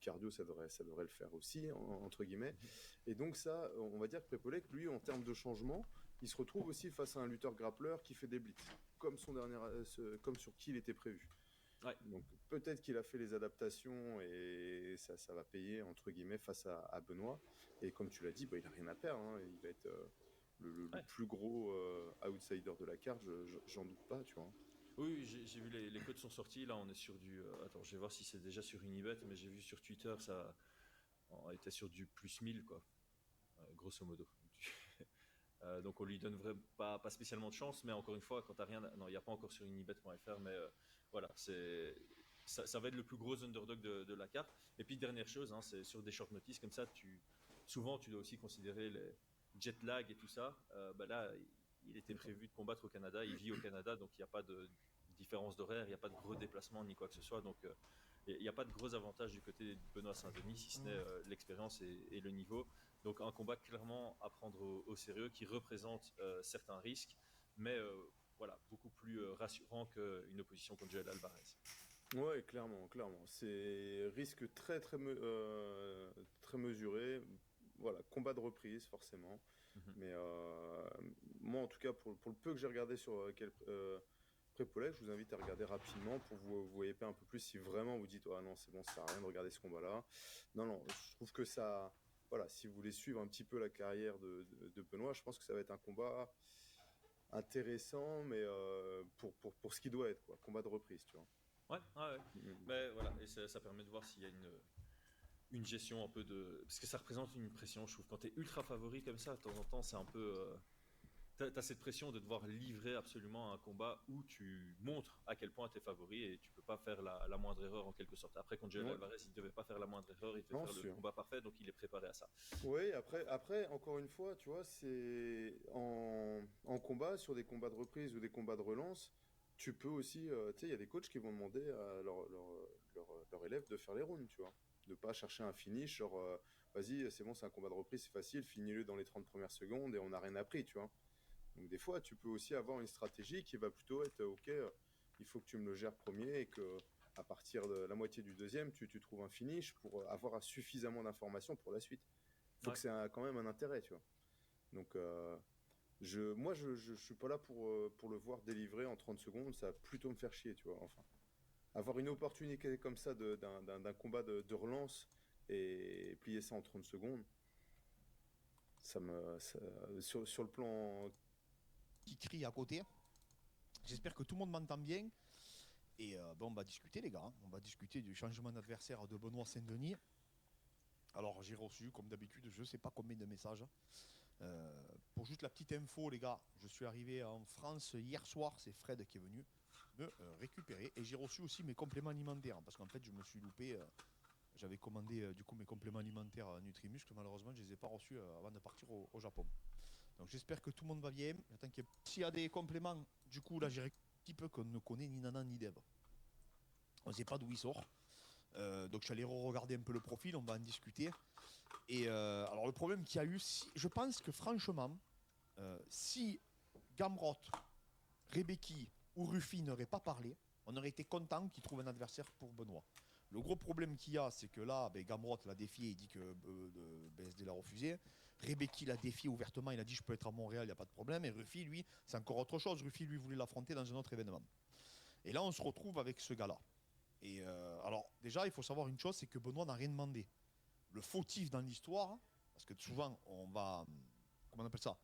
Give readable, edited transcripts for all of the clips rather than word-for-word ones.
cardio, ça devrait le faire aussi, entre guillemets. Et donc ça, on va dire que Prepolek, lui, en termes de changement, il se retrouve aussi face à un lutteur grappleur qui fait des blitz, comme comme sur qui il était prévu. Ouais. Donc peut-être qu'il a fait les adaptations et ça va payer, entre guillemets, face à Benoît. Et comme tu l'as dit, il a rien à perdre, hein. Il va être le plus gros outsider de la carte, j'en doute pas, tu vois. Oui, j'ai vu les codes sont sortis. Là, on est sur du. Attends, je vais voir si c'est déjà sur Unibet, mais j'ai vu sur Twitter, on était sur du plus 1000, quoi, grosso modo. Donc, on lui donne pas spécialement de chance, mais encore une fois, quand t'as rien. Non, il n'y a pas encore sur unibet.fr, mais voilà, ça va être le plus gros underdog de la carte. Et puis, dernière chose, hein, c'est sur des short notices comme ça, souvent, tu dois aussi considérer les jet lag et tout ça. Là, il était prévu de combattre au Canada, il vit au Canada, donc il n'y a pas de différence d'horaire, il n'y a pas de gros déplacements ni quoi que ce soit. Donc, il n'y a pas de gros avantages du côté de Benoît Saint-Denis, si ce n'est l'expérience et le niveau. Donc, un combat clairement à prendre au sérieux qui représente certains risques, mais voilà, beaucoup plus rassurant qu'une opposition contre Joel Alvarez. Ouais, clairement, clairement. C'est risque très mesuré. Voilà, combat de reprise, forcément. Mhm. Mais moi, en tout cas, pour le peu que j'ai regardé sur Prépolek, je vous invite à regarder rapidement pour vous hyper un peu plus si vraiment vous dites, ah non, c'est bon, ça sert à rien de regarder ce combat-là. Non, non, je trouve que ça. Voilà, si vous voulez suivre un petit peu la carrière de Benoît, je pense que ça va être un combat intéressant, mais pour ce qui doit être, quoi. Combat de reprise, tu vois. Ouais, ouais, ouais. Mhm. Mais voilà, et ça permet de voir s'il y a une gestion un peu de. Parce que ça représente une pression, je trouve. Quand tu es ultra favori comme ça, de temps en temps, c'est un peu. T'as cette pression de devoir livrer absolument un combat où tu montres à quel point tu es favori et tu peux pas faire la moindre erreur en quelque sorte. Après, contre Joel Ouais, Alvarez, il devait pas faire la moindre erreur, il devait non, faire le sûr. combat parfait, donc il est préparé à ça. Oui, après, encore une fois, tu vois, c'est en combat, sur des combats de reprise ou des combats de relance, tu peux aussi, tu sais, il y a des coachs qui vont demander à leur élève de faire les rounds, tu vois. De pas chercher un finish, genre, vas-y, c'est bon, c'est un combat de reprise, c'est facile, finis-le dans les 30 premières secondes et on n'a rien appris, tu vois. Donc des fois, tu peux aussi avoir une stratégie qui va plutôt être, ok, il faut que tu me le gères premier et que à partir de la moitié du deuxième, tu trouves un finish pour avoir suffisamment d'informations pour la suite. Faut que Ouais. c'est quand même un intérêt, tu vois. Donc, je suis pas là pour le voir délivrer en 30 secondes, ça va plutôt me faire chier, tu vois. Enfin, avoir une opportunité comme ça d'un combat de relance et plier ça en 30 secondes, sur le plan. Qui crie à côté. J'espère que tout le monde m'entend bien. Et on va discuter, les gars. On va discuter du changement d'adversaire de Benoît Saint-Denis. Alors, j'ai reçu, comme d'habitude, je ne sais pas combien de messages. Pour juste la petite info, les gars, je suis arrivé en France hier soir. C'est Fred qui est venu me récupérer. Et j'ai reçu aussi mes compléments alimentaires. Parce qu'en fait, je me suis loupé. J'avais commandé du coup mes compléments alimentaires Nutrimuscle. Malheureusement, je ne les ai pas reçus avant de partir au Japon. Donc, j'espère que tout le monde va bien. J'attends qu'il y ait... S'il y a des compléments, du coup, là, j'ai un petit peu qu'on ne connaît ni Nana ni Deb. On ne sait pas d'où il sort. Donc je suis allé regarder un peu le profil, on va en discuter. Et alors le problème qu'il y a eu, je pense que franchement, si Gamrot, Rebecki ou Ruffy n'auraient pas parlé, on aurait été content qu'ils trouvent un adversaire pour Benoît. Le gros problème qu'il y a, c'est que là, Gamrot l'a défié, il dit que BSD l'a refusé. Rebecki l'a défié ouvertement, il a dit je peux être à Montréal, il n'y a pas de problème. Et Ruffy, lui, c'est encore autre chose. Ruffy, lui, voulait l'affronter dans un autre événement. Et là, on se retrouve avec ce gars-là. Et alors, déjà, il faut savoir une chose, c'est que Benoît n'a rien demandé. Le fautif dans l'histoire, parce que souvent, on va... Comment on appelle ça?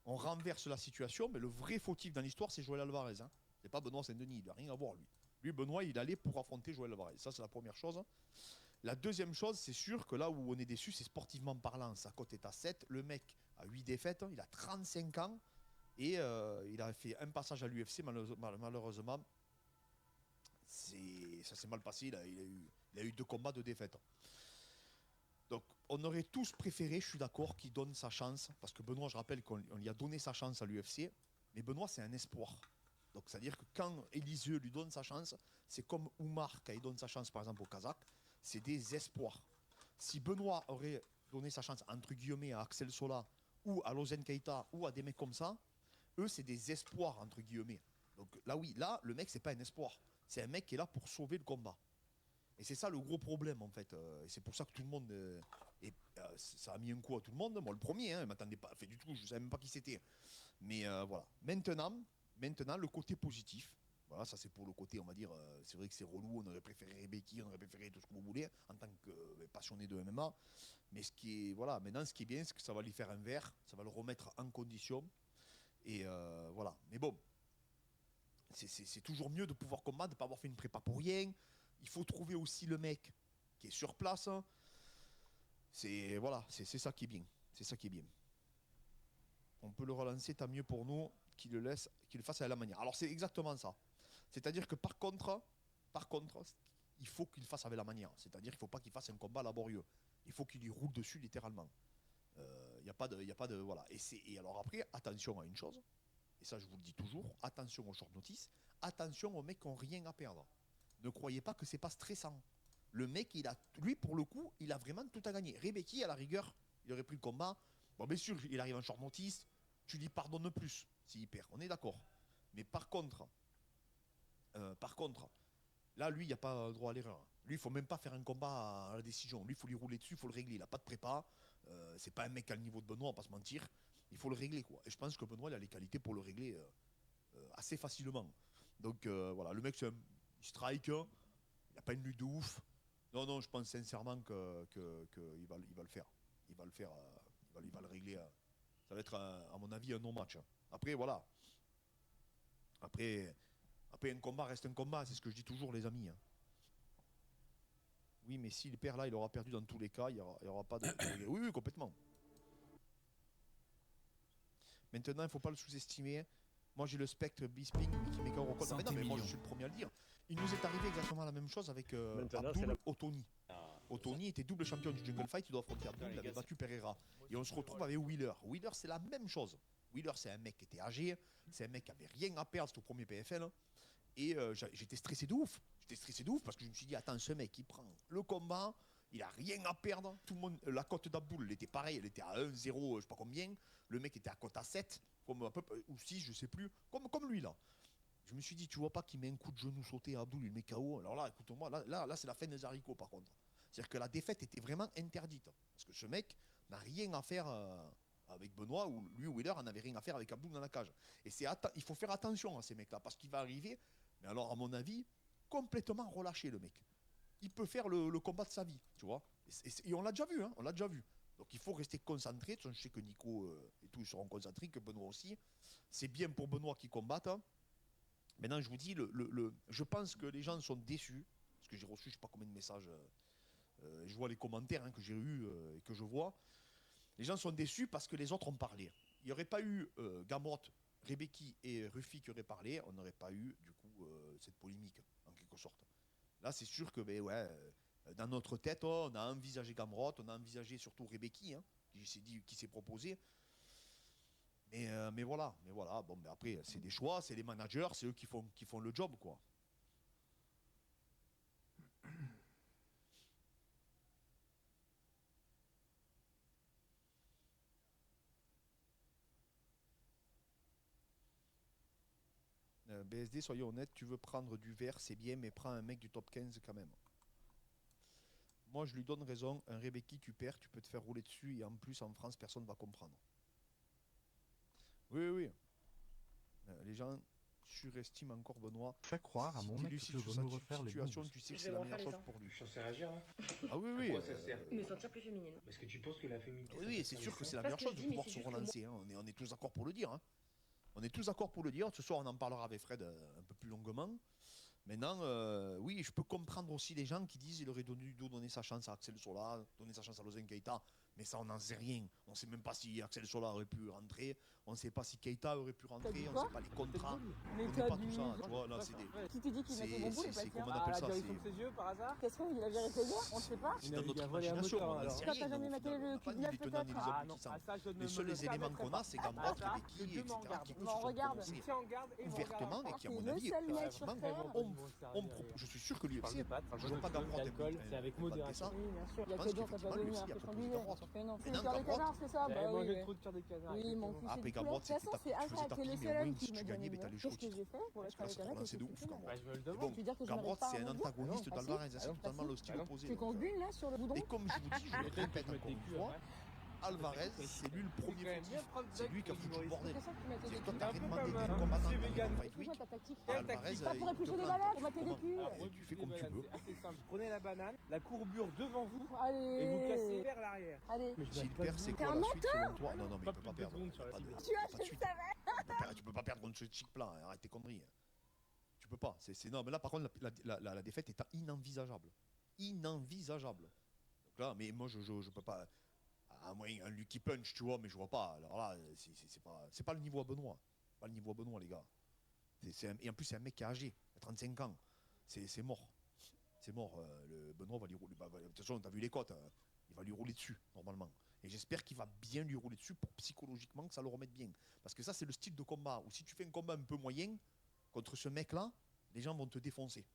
On renverse la situation, mais le vrai fautif dans l'histoire, c'est Joel Alvarez. Hein. C'est pas Benoît Saint-Denis, il n'a rien à voir, lui. Lui, Benoît, il allait pour affronter Joel Alvarez. Ça, c'est la première chose. La deuxième chose, c'est sûr que là où on est déçu, c'est sportivement parlant. Sa cote est à 7. Le mec a 8 défaites. Il a 35 ans. Et il a fait un passage à l'UFC, malheureusement. Ça s'est mal passé, il a eu 2 combats de défaite. Donc on aurait tous préféré, je suis d'accord, qu'il donne sa chance, parce que Benoît, je rappelle qu'on lui a donné sa chance à l'UFC, mais Benoît c'est un espoir. Donc c'est-à-dire que quand Éliseu lui donne sa chance, c'est comme Oumar quand il donne sa chance par exemple au Kazakh, c'est des espoirs. Si Benoît aurait donné sa chance entre guillemets à Axel Sola ou à Lozen Keita ou à des mecs comme ça, eux c'est des espoirs entre guillemets. Donc là oui, là le mec c'est pas un espoir. C'est un mec qui est là pour sauver le combat. Et c'est ça le gros problème en fait. Et c'est pour ça que tout le monde. Ça a mis un coup à tout le monde. Moi, le premier, je ne m'attendais pas fait du tout, je ne savais même pas qui c'était. Mais voilà. Maintenant, le côté positif. Voilà, ça c'est pour le côté, on va dire, c'est vrai que c'est relou, on aurait préféré Rebecki, on aurait préféré tout ce que vous voulez, en tant que passionné de MMA. Mais maintenant ce qui est bien, c'est que ça va lui faire un verre, ça va le remettre en condition. Et voilà. Mais bon, c'est toujours mieux de pouvoir combattre, de ne pas avoir fait une prépa pour rien. Il faut trouver aussi le mec qui est sur place. Hein. C'est ça qui est bien. C'est ça qui est bien. On peut le relancer, tant mieux pour nous qu'il le fasse à la manière. Alors c'est exactement ça. C'est-à-dire que par contre, il faut qu'il fasse avec la manière. C'est-à-dire qu'il ne faut pas qu'il fasse un combat laborieux. Il faut qu'il y roule dessus littéralement. Il n'y a pas de voilà. Et alors après, attention à une chose. Et ça je vous le dis toujours. Attention aux short notice. Attention aux mecs qui n'ont rien à perdre. Ne croyez pas que c'est pas stressant. Le mec, lui pour le coup, il a vraiment tout à gagner. Rebecki, à la rigueur, il aurait pris le combat. Bon, bien sûr, il arrive en short notice. Tu lui pardonnes plus s'il perd. On est d'accord. Mais par contre, là, lui, il n'y a pas droit à l'erreur. Lui, il ne faut même pas faire un combat à la décision. Lui, il faut lui rouler dessus, il faut le régler. Il n'a pas de prépa. C'est pas un mec à le niveau de Benoît, on va pas se mentir. Il faut le régler, quoi. Et je pense que Benoît, il a les qualités pour le régler assez facilement. Donc, voilà, le mec, il strike. Il n'a pas une lutte de ouf. Non, je pense sincèrement qu'il va le faire. Il va le faire. Il va le régler. Ça va être, à mon avis, un non-match. Après, voilà. Après, un combat reste un combat. C'est ce que je dis toujours, les amis. Oui, mais s'il perd là, il aura perdu dans tous les cas. Il n'y aura pas de... Oui, complètement. Maintenant, il ne faut pas le sous-estimer. Moi, j'ai le spectre Bisping, Mickey Maker, Rocco. Mais moi, je suis le premier à le dire. Il nous est arrivé exactement la même chose avec Abdul Otoni. Otoni était double champion du Jungle Fight, il doit affronter Abdul, il avait battu Pereira. Et on se retrouve avec Wheeler. Wheeler, c'est la même chose. Wheeler, c'est un mec qui était âgé, c'est un mec qui avait rien à perdre, c'était au premier PFL. Et j'étais stressé de ouf. Parce que je me suis dit, attends, ce mec, il prend le combat, il a rien à perdre. Tout le monde, la cote d'Abdul, elle était pareille, elle était à 1, 0, je sais pas combien. Le mec était à cote à 7, comme un peu, ou 6, je sais plus, comme lui là. Je me suis dit, tu vois pas qu'il met un coup de genou sauté à Abdul, il le met KO. Alors là, écoute-moi, là c'est la fin des haricots par contre. C'est-à-dire que la défaite était vraiment interdite. Parce que ce mec n'a rien à faire avec Benoît, ou lui, Wheeler, n'avait rien à faire avec Abdul dans la cage. Et il faut faire attention à ces mecs-là, parce qu'il va arriver, mais alors à mon avis, complètement relâché le mec. Il peut faire le combat de sa vie, tu vois. Et on l'a déjà vu, hein, on l'a déjà vu. Donc il faut rester concentré. Je sais que Nico et tout seront concentrés, que Benoît aussi. C'est bien pour Benoît qui combatte. Hein. Maintenant, je vous dis, je pense que les gens sont déçus, parce que j'ai reçu je ne sais pas combien de messages, je vois les commentaires que j'ai eus et que je vois. Les gens sont déçus parce que les autres ont parlé. Il n'y aurait pas eu Gamrot, Rebecki et Ruffy qui auraient parlé, on n'aurait pas eu du coup cette polémique, en quelque sorte. Là, c'est sûr que dans notre tête, on a envisagé Gamrot, on a envisagé surtout Rebecki, hein, qui s'est proposé. Mais voilà. Bon, mais après, c'est des choix, c'est les managers, c'est eux qui font le job, quoi. BSD, soyons honnêtes, tu veux prendre du vert, c'est bien, mais prends un mec du top 15 quand même. Moi, je lui donne raison. Un Rebecki, tu perds, tu peux te faire rouler dessus, et en plus, en France, personne ne va comprendre. Oui. Les gens surestiment encore Benoît. Fais croire à mon mec que tu veux nous refaire les situation, tu sais que c'est la meilleure chose pour lui. Je suis censé réagir là. Ah oui. Quoi ça sert Me sentir plus féminine. Parce que tu penses que la féminité. Oui, c'est sûr que c'est la meilleure chose de pouvoir se relancer. Hein. On est tous d'accord pour le dire. Hein. On est tous d'accord pour le dire. Ce soir, on en parlera avec Fred un peu plus longuement. Maintenant, oui, je peux comprendre aussi les gens qui disent qu'il aurait dû donner sa chance à Axel Sola, donner sa chance à Lozen Keita. Mais ça, on n'en sait rien. On ne sait même pas si Axel Sola aurait pu rentrer. On ne sait pas si Keita aurait pu rentrer. On ne sait pas les contrats. On ne connaît pas tout ça. Tu vois, là, c'est des... Qui te dit qu'il mettait bon bout, c'est comment on appelle ça, la direction de ses yeux par hasard. Qu'est-ce qu'il avait réessayé? On ne sait pas. C'est dans notre imagination. On n'en sait Toi, rien. t'as jamais maté le kidnap peut-être? Ah non, les seuls éléments qu'on a, c'est Gamrot, Rebecki, etc. qui eux se sont prononcés ouvertement et qui, à mon avis, franchement, ont je suis sûr que Je parle l'UFC, de pâtes, je vois pas Gamrot d'alcool, c'est avec modération. Oui, bien sûr. Il y a Je que pense Jean qui a pas qu'effectivement, donné le après UFC je a disais. pas Mais non, Mais c'est non, le cœur des Gamrot, canards, c'est ça. J'avais Bah mangé oui. trop de cœur de canard. Oui, mon exactement. fils Après est Gamrot, de toute façon, c'est tu faisais Isaac ta qui est le prime, seul mais homme oui, qui si m'a tu donné gagnais, le t'allais nom. jusqu'au Qu'est-ce que titre. j'ai fait pour Parce être que là, avec ça te un mec relançait de ouf, exceptionnel? Gamrot. Bah, je me le Mais demande. bon, Tu veux dire que je Gamrot, n'arrive pas à c'est un manger? antagoniste Ah, si. d'Alvarez, c'est Bah totalement si. le style opposé. Tu Donc, combines là sur le boudron? et comme je vous dis, je le Peut-être répète que je encore une m'étais fois, Alvarez, c'est lui le premier fautif. C'est lui qui a foutu le bordel. C'est C'est toi, t'as rien peu demandé comme des un combattants monsieur dans vegan. les Fight Week. Excuse-moi ta tactique. Alvarez, Pas pour il te éplucher des plante. balades, pour mater des Comment culs. Alors, Et tu fais comme tu veux. C'est assez simple. Prenez la banane, la courbure devant vous et vous cassez Allez. vers l'arrière. Allez. S'il perd, c'est T'es quoi un la suite selon toi? Non, mais il Pas peut plus pas de perdre. secondes Il y sur a la pas de- cible. Tu vois, pas je de le suite. savais. Tu peux pas perdre contre ce chic plat, arrête tes conneries. Tu peux pas. Non, mais là, par contre, la défaite est inenvisageable. Inenvisageable. Donc là, mais moi, je peux pas. À moins un Lucky Punch, tu vois, mais je vois pas. Alors là, c'est pas le niveau à Benoît. Pas le niveau à Benoît, les gars. Et en plus, c'est un mec qui est âgé, il a 35 ans. C'est mort. C'est mort. Le Benoît va lui rouler. De toute façon, t'as vu les cotes. Il va lui rouler dessus, normalement. Et j'espère qu'il va bien lui rouler dessus pour psychologiquement que ça le remette bien. Parce que ça, c'est le style de combat où si tu fais un combat un peu moyen contre ce mec-là, les gens vont te défoncer.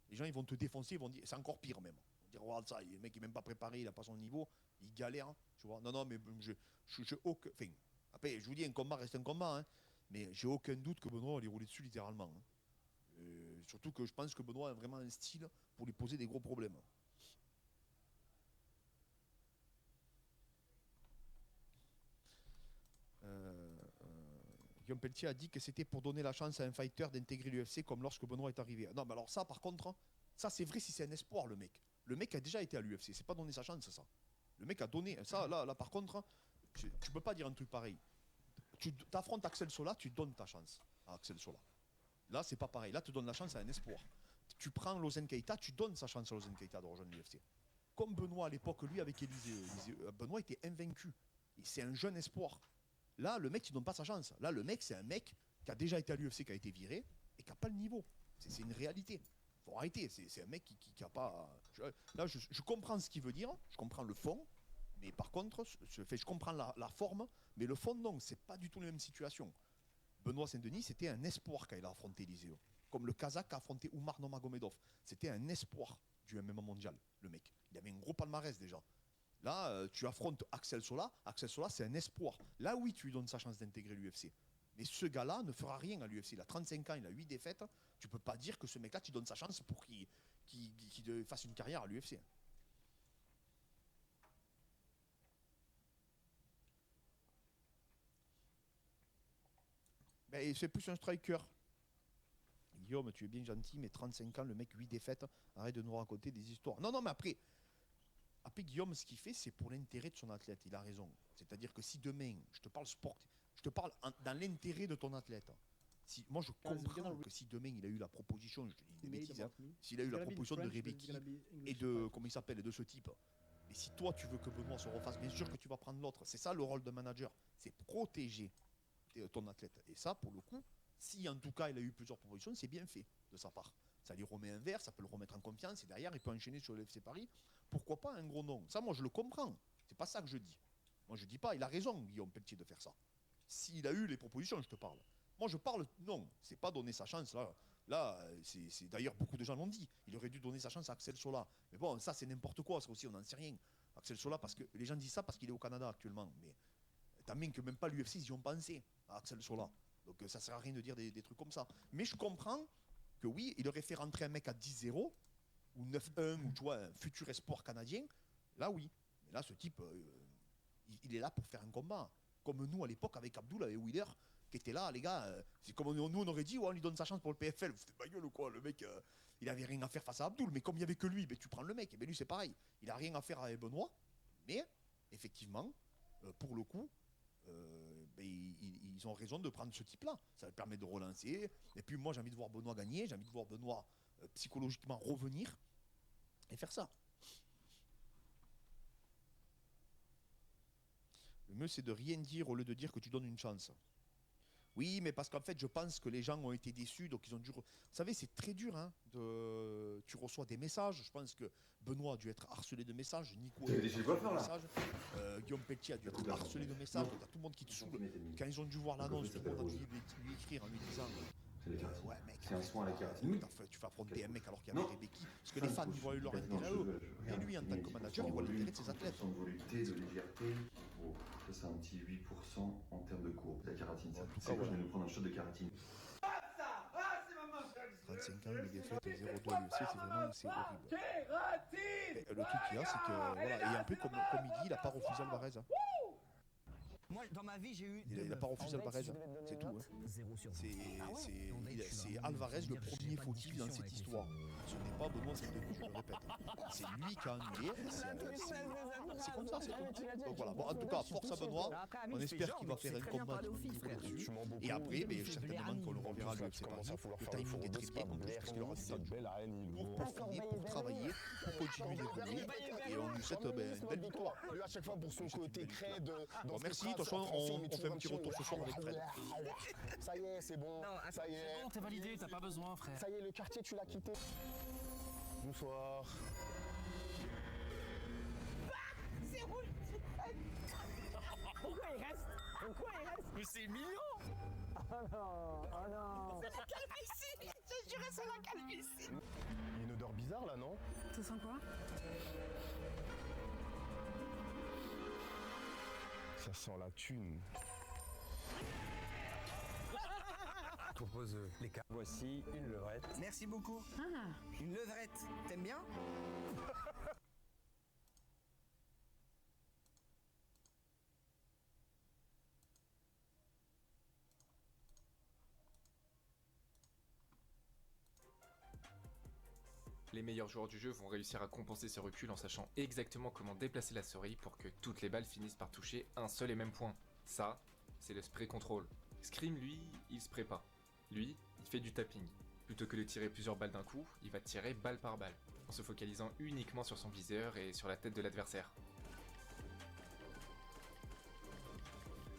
Les gens, ils vont te défoncer, ils vont dire, c'est encore pire même. Ils vont dire, regarde ça, le mec il est même pas préparé, il a pas son niveau, il galère, tu vois. Non, mais enfin, après, je vous dis, un combat reste un combat, hein, mais j'ai aucun doute que Benoît va lui rouler dessus littéralement. Hein. Surtout que je pense que Benoît a vraiment un style pour lui poser des gros problèmes. Guillaume Pelletier a dit que c'était pour donner la chance à un fighter d'intégrer l'UFC comme lorsque Benoît est arrivé. Non, mais alors ça, par contre, ça c'est vrai si c'est un espoir, le mec. Le mec a déjà été à l'UFC, c'est pas donner sa chance, ça. Le mec a donné. Ça, là par contre, tu peux pas dire un truc pareil. Tu affrontes Axel Sola, tu donnes ta chance à Axel Sola. Là, c'est pas pareil. Là, tu donnes la chance à un espoir. Tu prends Lozen Keita, tu donnes sa chance à Lozen Keita de rejoindre l'UFC. Comme Benoît à l'époque, lui, avec Élysée. Benoît était invaincu. C'est un jeune espoir. Là, le mec, tu donnes pas sa chance. Là, le mec, c'est un mec qui a déjà été à l'UFC, qui a été viré et qui n'a pas le niveau. C'est une réalité. Faut arrêter. C'est un mec qui a pas. Là, je comprends ce qu'il veut dire, je comprends le fond, mais par contre, je comprends la forme, mais le fond, non, c'est pas du tout la même situation. Benoît Saint-Denis, c'était un espoir quand il a affronté Eliseo. Comme le Kazakh a affronté Oumar Nurmagomedov. C'était un espoir du MMA mondial, le mec. Il avait un gros palmarès déjà. Là, tu affrontes Axel Sola. Axel Sola, c'est un espoir. Là, oui, tu lui donnes sa chance d'intégrer l'UFC. Mais ce gars-là ne fera rien à l'UFC. Il a 35 ans, il a 8 défaites. Tu peux pas dire que ce mec-là, tu donnes sa chance pour qu'il fasse une carrière à l'UFC. Ben, c'est plus un striker. Guillaume, tu es bien gentil, mais 35 ans, le mec, 8 défaites. Arrête de nous raconter des histoires. Non, mais après, Guillaume, ce qu'il fait, c'est pour l'intérêt de son athlète. Il a raison. C'est-à-dire que si demain, je te parle sport, je te parle dans l'intérêt de ton athlète. Moi, je comprends que si demain, il a eu la proposition, je te dis des bêtises, hein, s'il a eu la proposition de Rebecca et de, comment il s'appelle, de ce type. Et si toi, tu veux que Benoît se refasse, bien sûr que tu vas prendre l'autre. C'est ça le rôle de manager. C'est protéger ton athlète. Et ça, pour le coup, si en tout cas, il a eu plusieurs propositions, c'est bien fait de sa part. Ça lui remet un verre, ça peut le remettre en confiance et derrière, il peut enchaîner sur le FC Paris. Pourquoi pas un gros nom? Ça, moi, je le comprends. C'est pas ça que je dis. Moi, je dis pas, il a raison, Guillaume Pelletier, de faire ça. S'il a eu les propositions, je te parle. Moi, je parle, non, c'est pas donner sa chance, là. Là, c'est d'ailleurs, beaucoup de gens l'ont dit. Il aurait dû donner sa chance à Axel Sola. Mais bon, ça, c'est n'importe quoi, ça aussi, on n'en sait rien. Axel Sola, parce que les gens disent ça parce qu'il est au Canada actuellement. Mais t'as bien que même pas l'UFC, ils y ont pensé à Axel Sola. Donc, ça sert à rien de dire des trucs comme ça. Mais je comprends que oui, il aurait fait rentrer un mec à 10-0 ou 9-1 ou tu vois, un futur espoir canadien. Là, oui. Mais là, ce type, il est là pour faire un combat. Comme nous, à l'époque, avec Abdul et Wheeler, qui étaient là, les gars. C'est comme nous, on aurait dit, ouais, on lui donne sa chance pour le PFL. Vous foutez de ma gueule ou quoi? Le mec, il avait rien à faire face à Abdul. Mais comme il n'y avait que lui, ben, tu prends le mec. Et ben, lui, c'est pareil. Il n'a rien à faire avec Benoît. Mais, effectivement, pour le coup, ben, ils ont raison de prendre ce type-là. Ça permet de relancer. Et puis, moi, j'ai envie de voir Benoît gagner. J'ai envie de voir Benoît psychologiquement revenir et faire ça. Le mieux, c'est de rien dire au lieu de dire que tu donnes une chance. Oui, mais parce qu'en fait, je pense que les gens ont été déçus, donc ils ont dû... Vous savez, c'est très dur, hein, tu reçois des messages. Je pense que Benoît a dû être harcelé de messages, Nico a dû être harcelé de messages, Guillaume Pelletier a dû être harcelé de messages, donc il y a tout le monde qui te saoule. Quand ils ont dû voir l'annonce, tout le monde a dû lui écrire en lui disant C'est la kératine. Ouais, mec. C'est un soin à la kératine. Tu vas affronter un mec alors qu'il y avait Non. des béquilles. Parce que les fans, ils voient leur intérêt à eux. Et lui, en tant que manager, il voit l'intérêt de ses athlètes. De volupté, de légèreté. Oh, ça, c'est un petit 8% en termes de courbe. La kératine, ça. C'est quoi, je vais nous prendre un shot de kératine. 35 ans, une défaite 0-2 à l'UFC, c'est vraiment c'est horrible. Et le truc qu'il y a, c'est que voilà, et un peu comme il dit, il n'a pas refusé Alvarez. Hein. Moi, dans ma vie, j'ai eu. Il n'a pas refusé Alvarez, hein. C'est tout. Hein. 0 sur 10. C'est Alvarez le premier fautif dans cette histoire. Ce n'est pas Benoît Saint-Denis, je le répète. C'est lui qui a annulé. C'est comme ça, c'est tout. Donc voilà, bon, en tout cas, force à Benoît. On espère qu'il va faire un combat de niveau dessus. Et après, certainement qu'on le reverra à l'UFC Paris. Le timing est très bien en plus parce qu'il aura du temps pour peaufiner, pour travailler, pour continuer d'évoluer. Et on lui souhaite une belle victoire. Lui, à chaque fois, pour son côté créé de. Bon, merci. De toute façon, on fait un petit retour ce soir avec Fred. Ça y est, c'est bon. Ça y est. C'est bon, t'es validé, t'as pas besoin, frère. Ça y est, le quartier, tu l'as quitté. Bonsoir. C'est rouge. Pourquoi il reste? Mais c'est mignon. Oh non. C'est la calvitie. Je jurais, c'est la calvitie. Il y a une odeur bizarre là, non? Ça sent quoi? Ça sent la thune. Je propose les cartes. Voici une levrette. Merci beaucoup. Une levrette. T'aimes bien? Les meilleurs joueurs du jeu vont réussir à compenser ce recul en sachant exactement comment déplacer la souris pour que toutes les balles finissent par toucher un seul et même point. Ça, c'est le spray control. Scream, lui, il spray pas. Lui, il fait du tapping. Plutôt que de tirer plusieurs balles d'un coup, il va tirer balle par balle, en se focalisant uniquement sur son viseur et sur la tête de l'adversaire.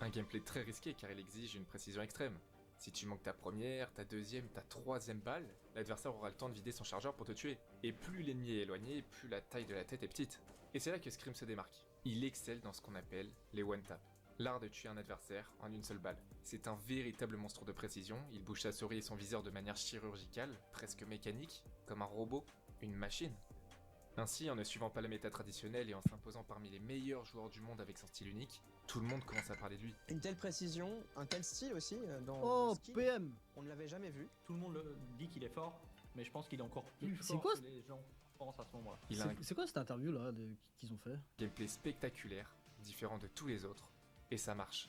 Un gameplay très risqué car il exige une précision extrême. Si tu manques ta première, ta deuxième, ta troisième balle, l'adversaire aura le temps de vider son chargeur pour te tuer. Et plus l'ennemi est éloigné, plus la taille de la tête est petite. Et c'est là que Scream se démarque. Il excelle dans ce qu'on appelle les one-tap. L'art de tuer un adversaire en une seule balle. C'est un véritable monstre de précision, il bouge sa souris et son viseur de manière chirurgicale, presque mécanique, comme un robot, une machine. Ainsi, en ne suivant pas la méta traditionnelle et en s'imposant parmi les meilleurs joueurs du monde avec son style unique, tout le monde commence à parler de lui. Une telle précision, un tel style aussi Oh, le skill, PM. on ne l'avait jamais vu. Tout le monde dit qu'il est fort, mais je pense qu'il est encore plus C'est fort quoi que les gens pensent à ce moment-là. Il a un C'est quoi cette interview là qu'ils ont fait? gameplay spectaculaire, différent de tous les autres, et ça marche.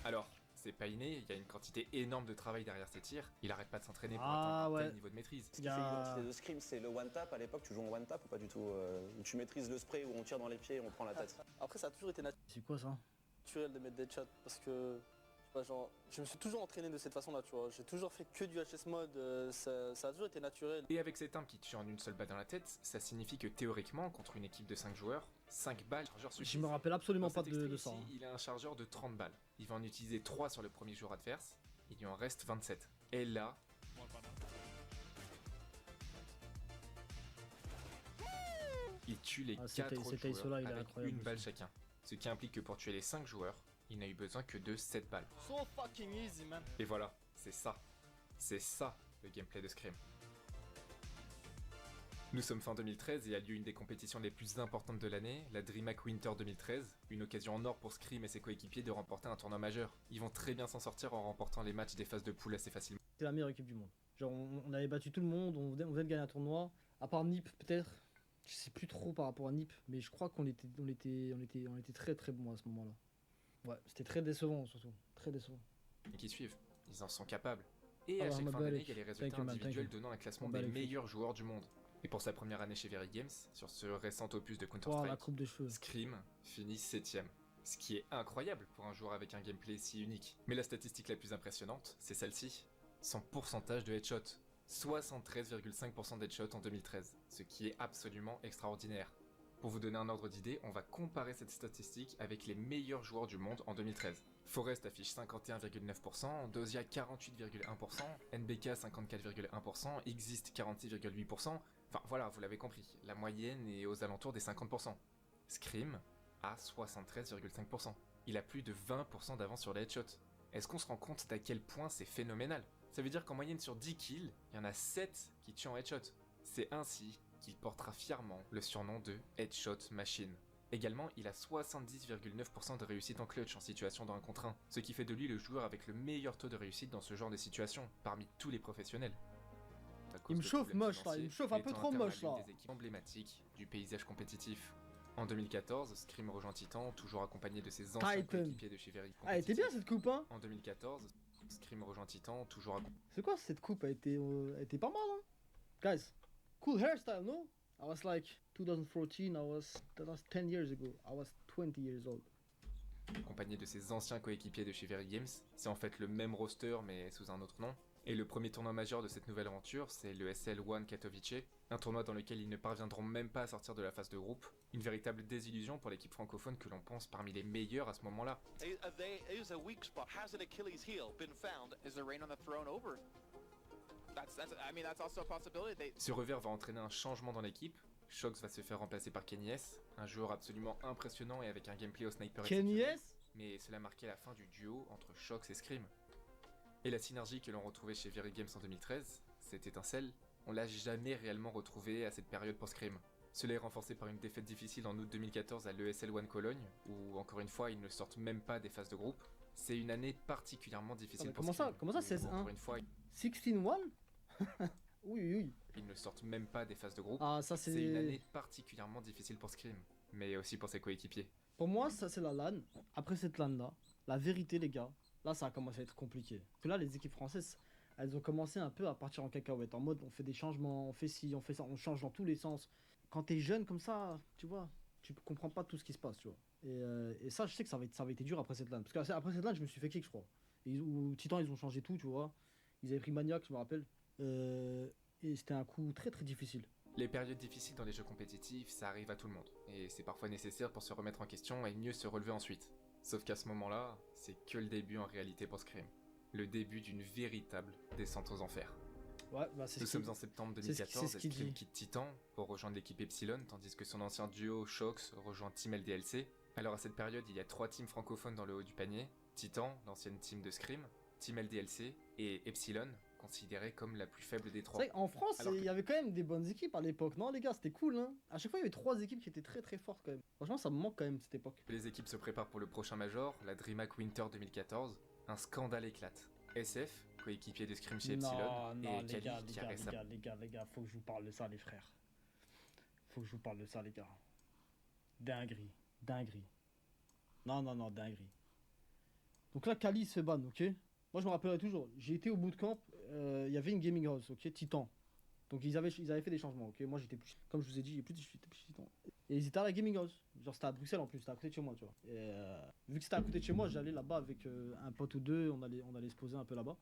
Alors, c'est pas inné, il y a une quantité énorme de travail derrière ses tirs, il arrête pas de s'entraîner pour atteindre un tel niveau de maîtrise. Ce qui fait l'identité de Scream, c'est le one tap. À l'époque, tu joues en one tap ou pas du tout? Tu maîtrises le spray où on tire dans les pieds et on prend la tête. Après, ça a toujours été C'est quoi ça? naturel de mettre des shots parce que genre, je me suis toujours entraîné de cette façon-là, tu vois. J'ai toujours fait que du HS mode, ça a toujours été naturel. Et avec cette arme qui tue en une seule balle dans la tête, ça signifie que théoriquement, contre une équipe de 5 joueurs, 5 balles, chargeur suffisent. Je me rappelle absolument Dans pas cet de extrait ça. ici, il a un chargeur de 30 balles. Il va en utiliser 3 sur le premier joueur adverse, il lui en reste 27. Et là... il tue les 4 autres joueurs avec une balle chacun. Ce qui implique que pour tuer les 5 joueurs, il n'a eu besoin que de 7 balles. So fucking easy, man. Et voilà, c'est ça. C'est ça, le gameplay de Scream. Nous sommes fin 2013 et a lieu une des compétitions les plus importantes de l'année, la DreamHack Winter 2013, une occasion en or pour Scream et ses coéquipiers de remporter un tournoi majeur. Ils vont très bien s'en sortir en remportant les matchs des phases de poule assez facilement. C'était la meilleure équipe du monde. Genre on avait battu tout le monde, on venait de gagner un tournoi, à part Nip peut-être. Je sais plus trop par rapport à Nip, mais je crois qu'on était très très bons à ce moment-là. Ouais, c'était très décevant surtout, très décevant. Et qui suivent, ils en sont capables. Et à chaque fin d'année, il y a les résultats individuels donnant un classement des meilleurs joueurs du monde. Et pour sa première année chez Very Games, sur ce récent opus de Counter-Strike, Scream finit 7ème. Ce qui est incroyable pour un joueur avec un gameplay si unique. Mais la statistique la plus impressionnante, c'est celle-ci. Son pourcentage de headshot. 73,5% d'headshot en 2013, ce qui est absolument extraordinaire. Pour vous donner un ordre d'idée, on va comparer cette statistique avec les meilleurs joueurs du monde en 2013. Forest affiche 51,9%, Dozia 48,1%, NBK 54,1%, Exist 46,8%, enfin voilà, vous l'avez compris, la moyenne est aux alentours des 50%. Scream a 73,5%. Il a plus de 20% d'avance sur les headshots. Est-ce qu'on se rend compte d'à quel point c'est phénoménal ? Ça veut dire qu'en moyenne sur 10 kills, il y en a 7 qui tuent en headshot. C'est ainsi qu'il portera fièrement le surnom de Headshot Machine. Également, il a 70,9% de réussite en clutch en situation de 1 contre 1, ce qui fait de lui le joueur avec le meilleur taux de réussite dans ce genre de situation, parmi tous les professionnels. Il me chauffe moche là, il me chauffe un peu trop moche là. Des équipes emblématiques du paysage compétitif. En 2014, Scream rejoint Titan, toujours accompagné de ses anciens coéquipiers de chez Very Competitive. Ah, elle était bien cette coupe hein. En 2014, Scream rejoint Titan, toujours accompagné... C'est quoi cette coupe? Elle était pas mal hein. Guys, cool hairstyle, no? I was like 2014, that was 10 years ago. I was 20 years old. Accompagné de ses anciens coéquipiers de chez Very Games, c'est en fait le même roster mais sous un autre nom. Et le premier tournoi majeur de cette nouvelle aventure, c'est le SL1 Katowice, un tournoi dans lequel ils ne parviendront même pas à sortir de la phase de groupe. Une véritable désillusion pour l'équipe francophone que l'on pense parmi les meilleurs à ce moment-là. Ce revers va entraîner un changement dans l'équipe. Shox va se faire remplacer par Kenny S, un joueur absolument impressionnant et avec un gameplay au sniper exceptionnel. Mais cela marquait la fin du duo entre Shox et Scream. Et la synergie que l'on retrouvait chez Very Games en 2013, cette étincelle, on l'a jamais réellement retrouvée à cette période pour Scream. Cela est renforcé par une défaite difficile en août 2014 à l'ESL1 Cologne, où encore une fois ils ne sortent même pas des phases de groupe. C'est une année particulièrement difficile pour Scream. Comment ça 16-1 encore une fois, 16-1 Oui. Ils ne sortent même pas des phases de groupe. Ah, ça c'est une année particulièrement difficile pour Scream, mais aussi pour ses coéquipiers. Pour moi, ça c'est la LAN. Après cette LAN là, la vérité les gars, là ça a commencé à être compliqué. Parce que là les équipes françaises, elles ont commencé un peu à partir en cacahuète, en mode on fait des changements, on fait ci, on fait ça, on change dans tous les sens. Quand t'es jeune comme ça, tu vois, tu comprends pas tout ce qui se passe, tu vois. Et ça, je sais que ça va été dur après cette LAN. Parce qu'après cette LAN, je me suis fait kick, je crois. Titan, ils ont changé tout, tu vois. Ils avaient pris Maniac, je me rappelle. Et c'était un coup très très difficile. Les périodes difficiles dans les jeux compétitifs, ça arrive à tout le monde. Et c'est parfois nécessaire pour se remettre en question et mieux se relever ensuite. Sauf qu'à ce moment-là, c'est que le début en réalité pour Scream. Le début d'une véritable descente aux enfers. Ouais, bah Nous sommes en septembre 2014 et Scream quitte Titan pour rejoindre l'équipe Epsilon, tandis que son ancien duo Shox rejoint Team LDLC. Alors à cette période, il y a 3 teams francophones dans le haut du panier. Titan, l'ancienne team de Scream, Team LDLC et Epsilon, considérée comme la plus faible des 3. C'est vrai qu'en France, il y avait quand même des bonnes équipes à l'époque, non les gars, c'était cool hein. À chaque fois, il y avait 3 équipes qui étaient très très fortes quand même. Franchement, ça me manque quand même cette époque. Les équipes se préparent pour le prochain Major, la DreamHack Winter 2014. Un scandale éclate. SF, coéquipier de Scream chez Epsilon, et Kali qui a récemment... Les gars, faut que je vous parle de ça les frères. Faut que je vous parle de ça les gars. Dinguerie. Non, dinguerie. Donc là, Kali se fait ban, ok. Moi, je me rappellerai toujours. J'ai été au bootcamp, il y avait une gaming house, ok, Titan. Donc ils avaient fait des changements, ok. Moi, j'étais plus, comme je vous ai dit, j'étais plus Titan. Et ils étaient à la gaming house. Genre, c'était à Bruxelles en plus, c'était à côté de chez moi, tu vois. Et vu que c'était à côté de chez moi, j'allais là-bas avec un pote ou deux, on allait se poser un peu là-bas,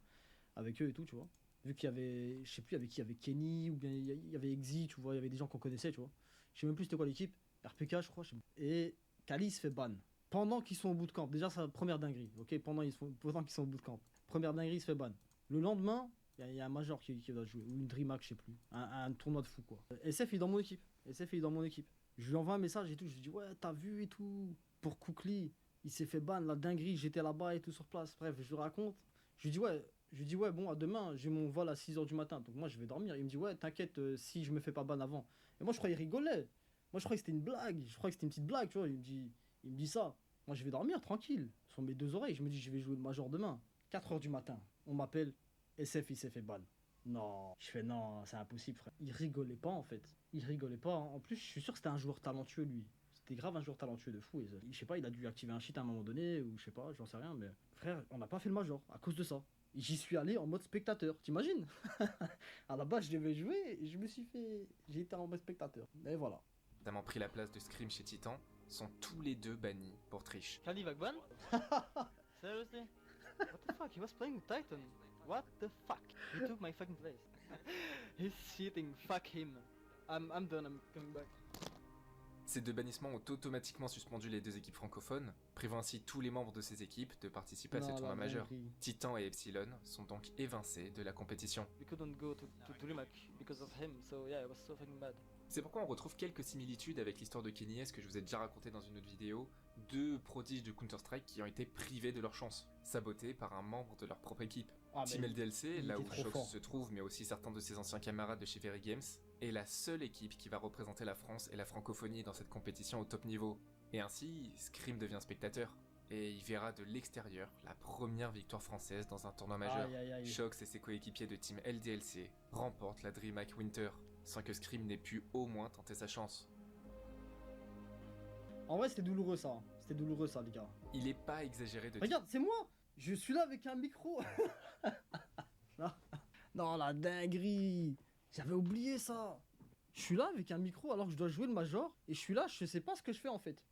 avec eux et tout, tu vois. Vu qu'il y avait, je sais plus avec qui, avec Kenny, ou bien il y avait Exi, tu vois, il y avait des gens qu'on connaissait, tu vois. Je sais même plus c'était quoi l'équipe, RPK, je crois. Et Kali se fait ban. Pendant qu'ils sont au bootcamp, déjà, c'est la première dinguerie, ok. Pendant qu'ils sont au bootcamp. Première dinguerie, il se fait ban. Le lendemain, il y a un major qui va jouer, ou une DreamHack, je sais plus. Un tournoi de fou, quoi. SF est dans mon équipe. Je lui envoie un message et tout. Je lui dis, ouais, t'as vu et tout. Pour Koukli, il s'est fait ban, la dinguerie, j'étais là-bas et tout sur place. Bref, je lui raconte. Je lui dis, ouais, bon, à demain, j'ai mon vol à 6h du matin. Donc moi, je vais dormir. Il me dit, ouais, t'inquiète, si je me fais pas ban avant. Et moi, je croyais qu'il rigolait. Moi, je croyais que c'était une blague. Je croyais que c'était une petite blague, tu vois. Il me dit ça. Moi, je vais dormir tranquille, sur mes 2 oreilles. Je me dis, je vais jouer le major demain. 4h du matin, on m'appelle, SF, il s'est fait ban. Non, je fais non, c'est impossible, frère. Il rigolait pas, en fait. En plus, je suis sûr que c'était un joueur talentueux, lui. C'était grave un joueur talentueux de fou. Je sais pas, il a dû activer un cheat à un moment donné, ou je sais pas, j'en sais rien, mais frère, on n'a pas fait le major à cause de ça. J'y suis allé en mode spectateur, t'imagines? À la base, je devais jouer, et j'ai été en mode spectateur. Et voilà. Notamment pris la place de Scream chez Titan, sont tous les 2 bannis pour triche. Kali va ban? Seriously? What the fuck? He was playing with Titan. What the fuck? He took my fucking place. He's cheating. Fuck him. I'm done. I'm coming back. Ces 2 bannissements ont automatiquement suspendu les 2 équipes francophones, privant ainsi tous les membres de ces équipes de participer à ces tournois majeurs. Titan et Epsilon sont donc évincés de la compétition. We couldn't go to DreamHack because of him, so yeah, I was so fucking mad. C'est pourquoi on retrouve quelques similitudes avec l'histoire de Kenny S que je vous ai déjà raconté dans une autre vidéo, deux prodiges de Counter-Strike qui ont été privés de leur chance, sabotés par un membre de leur propre équipe. Team LDLC, là où Shox se trouve, mais aussi certains de ses anciens camarades de chez Very Games, est la seule équipe qui va représenter la France et la francophonie dans cette compétition au top niveau. Et ainsi, Scream devient spectateur. Et il verra de l'extérieur la première victoire française dans un tournoi majeur. Shox et ses coéquipiers de Team LDLC remportent la DreamHack Winter, sans que Scream n'ait pu au moins tenter sa chance. En vrai, c'était douloureux ça. C'était douloureux ça, les gars. Il est pas exagéré de Regarde, c'est moi. Je suis là avec un micro. Non, la dinguerie. J'avais oublié ça. Je suis là avec un micro alors que je dois jouer le major. Et je suis là, je sais pas ce que je fais en fait.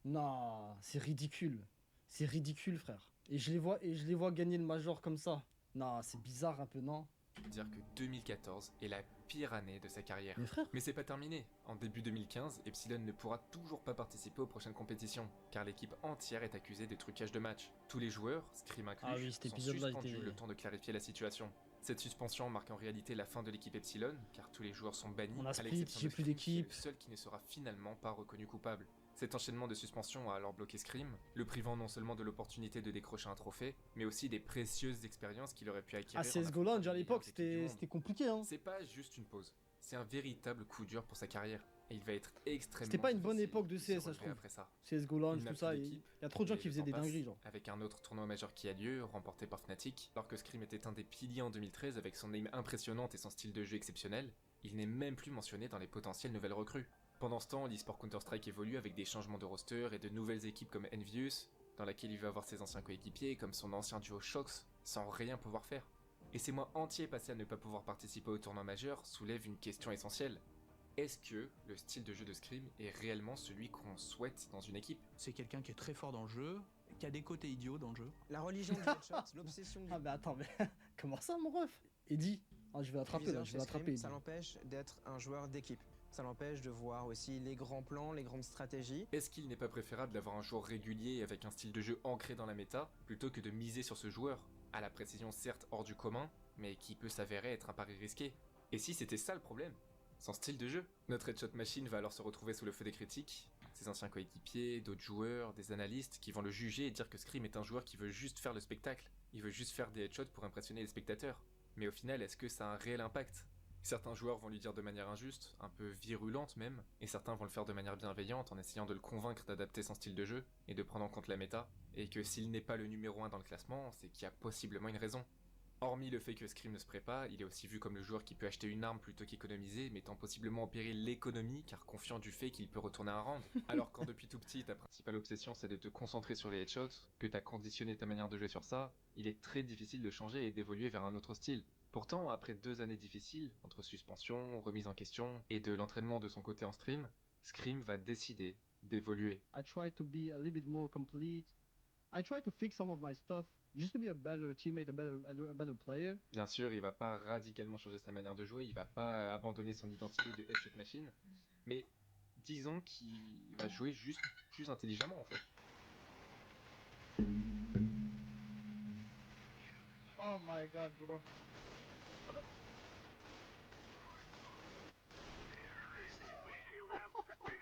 Non, c'est ridicule. C'est ridicule, frère. Et je les vois gagner le major comme ça. Non, c'est bizarre un peu, non? Dire que 2014 est la pire année de sa carrière. Mais c'est pas terminé. En début 2015, Epsilon ne pourra toujours pas participer aux prochaines compétitions, car l'équipe entière est accusée de trucage de match. Tous les joueurs, Scream inclus, sont suspendus le temps de clarifier la situation. Cette suspension marque en réalité la fin de l'équipe Epsilon, car tous les joueurs sont bannis, à l'exception de Scream, qui est le seul qui ne sera finalement pas reconnu coupable. Cet enchaînement de suspensions a alors bloqué Scream, le privant non seulement de l'opportunité de décrocher un trophée, mais aussi des précieuses expériences qu'il aurait pu acquérir. CSGO Lounge à l'époque, c'était compliqué, hein. C'est pas juste une pause, c'est un véritable coup dur pour sa carrière, et il va être extrêmement... C'était pas une bonne époque de CS, je trouve. Après ça. CSGO Lounge, tout ça, il y a trop de gens qui faisaient des dingueries, genre. Avec un autre tournoi majeur qui a lieu, remporté par Fnatic, alors que Scream était un des piliers en 2013 avec son aim impressionnante et son style de jeu exceptionnel, il n'est même plus mentionné dans les potentielles nouvelles recrues. Pendant ce temps, l'e-sport Counter-Strike évolue avec des changements de roster et de nouvelles équipes comme Envious, dans laquelle il va avoir ses anciens coéquipiers comme son ancien duo Shox, sans rien pouvoir faire. Et ces mois entiers passés à ne pas pouvoir participer au tournoi majeur soulèvent une question essentielle. Est-ce que le style de jeu de Scream est réellement celui qu'on souhaite dans une équipe? C'est quelqu'un qui est très fort dans le jeu, qui a des côtés idiots dans le jeu. La religion du headshot, l'obsession du... Ah bah attends, mais comment ça mon ref? Eddie, je vais l'attraper là, je vais l'attraper. Ça l'empêche d'être un joueur d'équipe. Ça l'empêche de voir aussi les grands plans, les grandes stratégies. Est-ce qu'il n'est pas préférable d'avoir un joueur régulier avec un style de jeu ancré dans la méta, plutôt que de miser sur ce joueur, à la précision certes hors du commun, mais qui peut s'avérer être un pari risqué? Et si c'était ça le problème? Son style de jeu? Notre headshot machine va alors se retrouver sous le feu des critiques, ses anciens coéquipiers, d'autres joueurs, des analystes qui vont le juger et dire que Scream est un joueur qui veut juste faire le spectacle, il veut juste faire des headshots pour impressionner les spectateurs. Mais au final, est-ce que ça a un réel impact? Certains joueurs vont lui dire de manière injuste, un peu virulente même, et certains vont le faire de manière bienveillante en essayant de le convaincre d'adapter son style de jeu et de prendre en compte la méta, et que s'il n'est pas le numéro 1 dans le classement, c'est qu'il y a possiblement une raison. Hormis le fait que Scream ne se prépare pas, il est aussi vu comme le joueur qui peut acheter une arme plutôt qu'économiser, mettant possiblement en péril l'économie car confiant du fait qu'il peut retourner un round. Alors quand depuis tout petit ta principale obsession c'est de te concentrer sur les headshots, que t'as conditionné ta manière de jouer sur ça, il est très difficile de changer et d'évoluer vers un autre style. Pourtant, après 2 années difficiles, entre suspension, remise en question et de l'entraînement de son côté en stream, Scream va décider d'évoluer. I try to be a little bit more complete. I try to fix some of my stuff. Just to be a better teammate, a better player. Bien sûr, il va pas radicalement changer sa manière de jouer, il va pas abandonner son identité de headshot machine, mais disons qu'il va jouer juste plus intelligemment en fait. Oh my god, bro.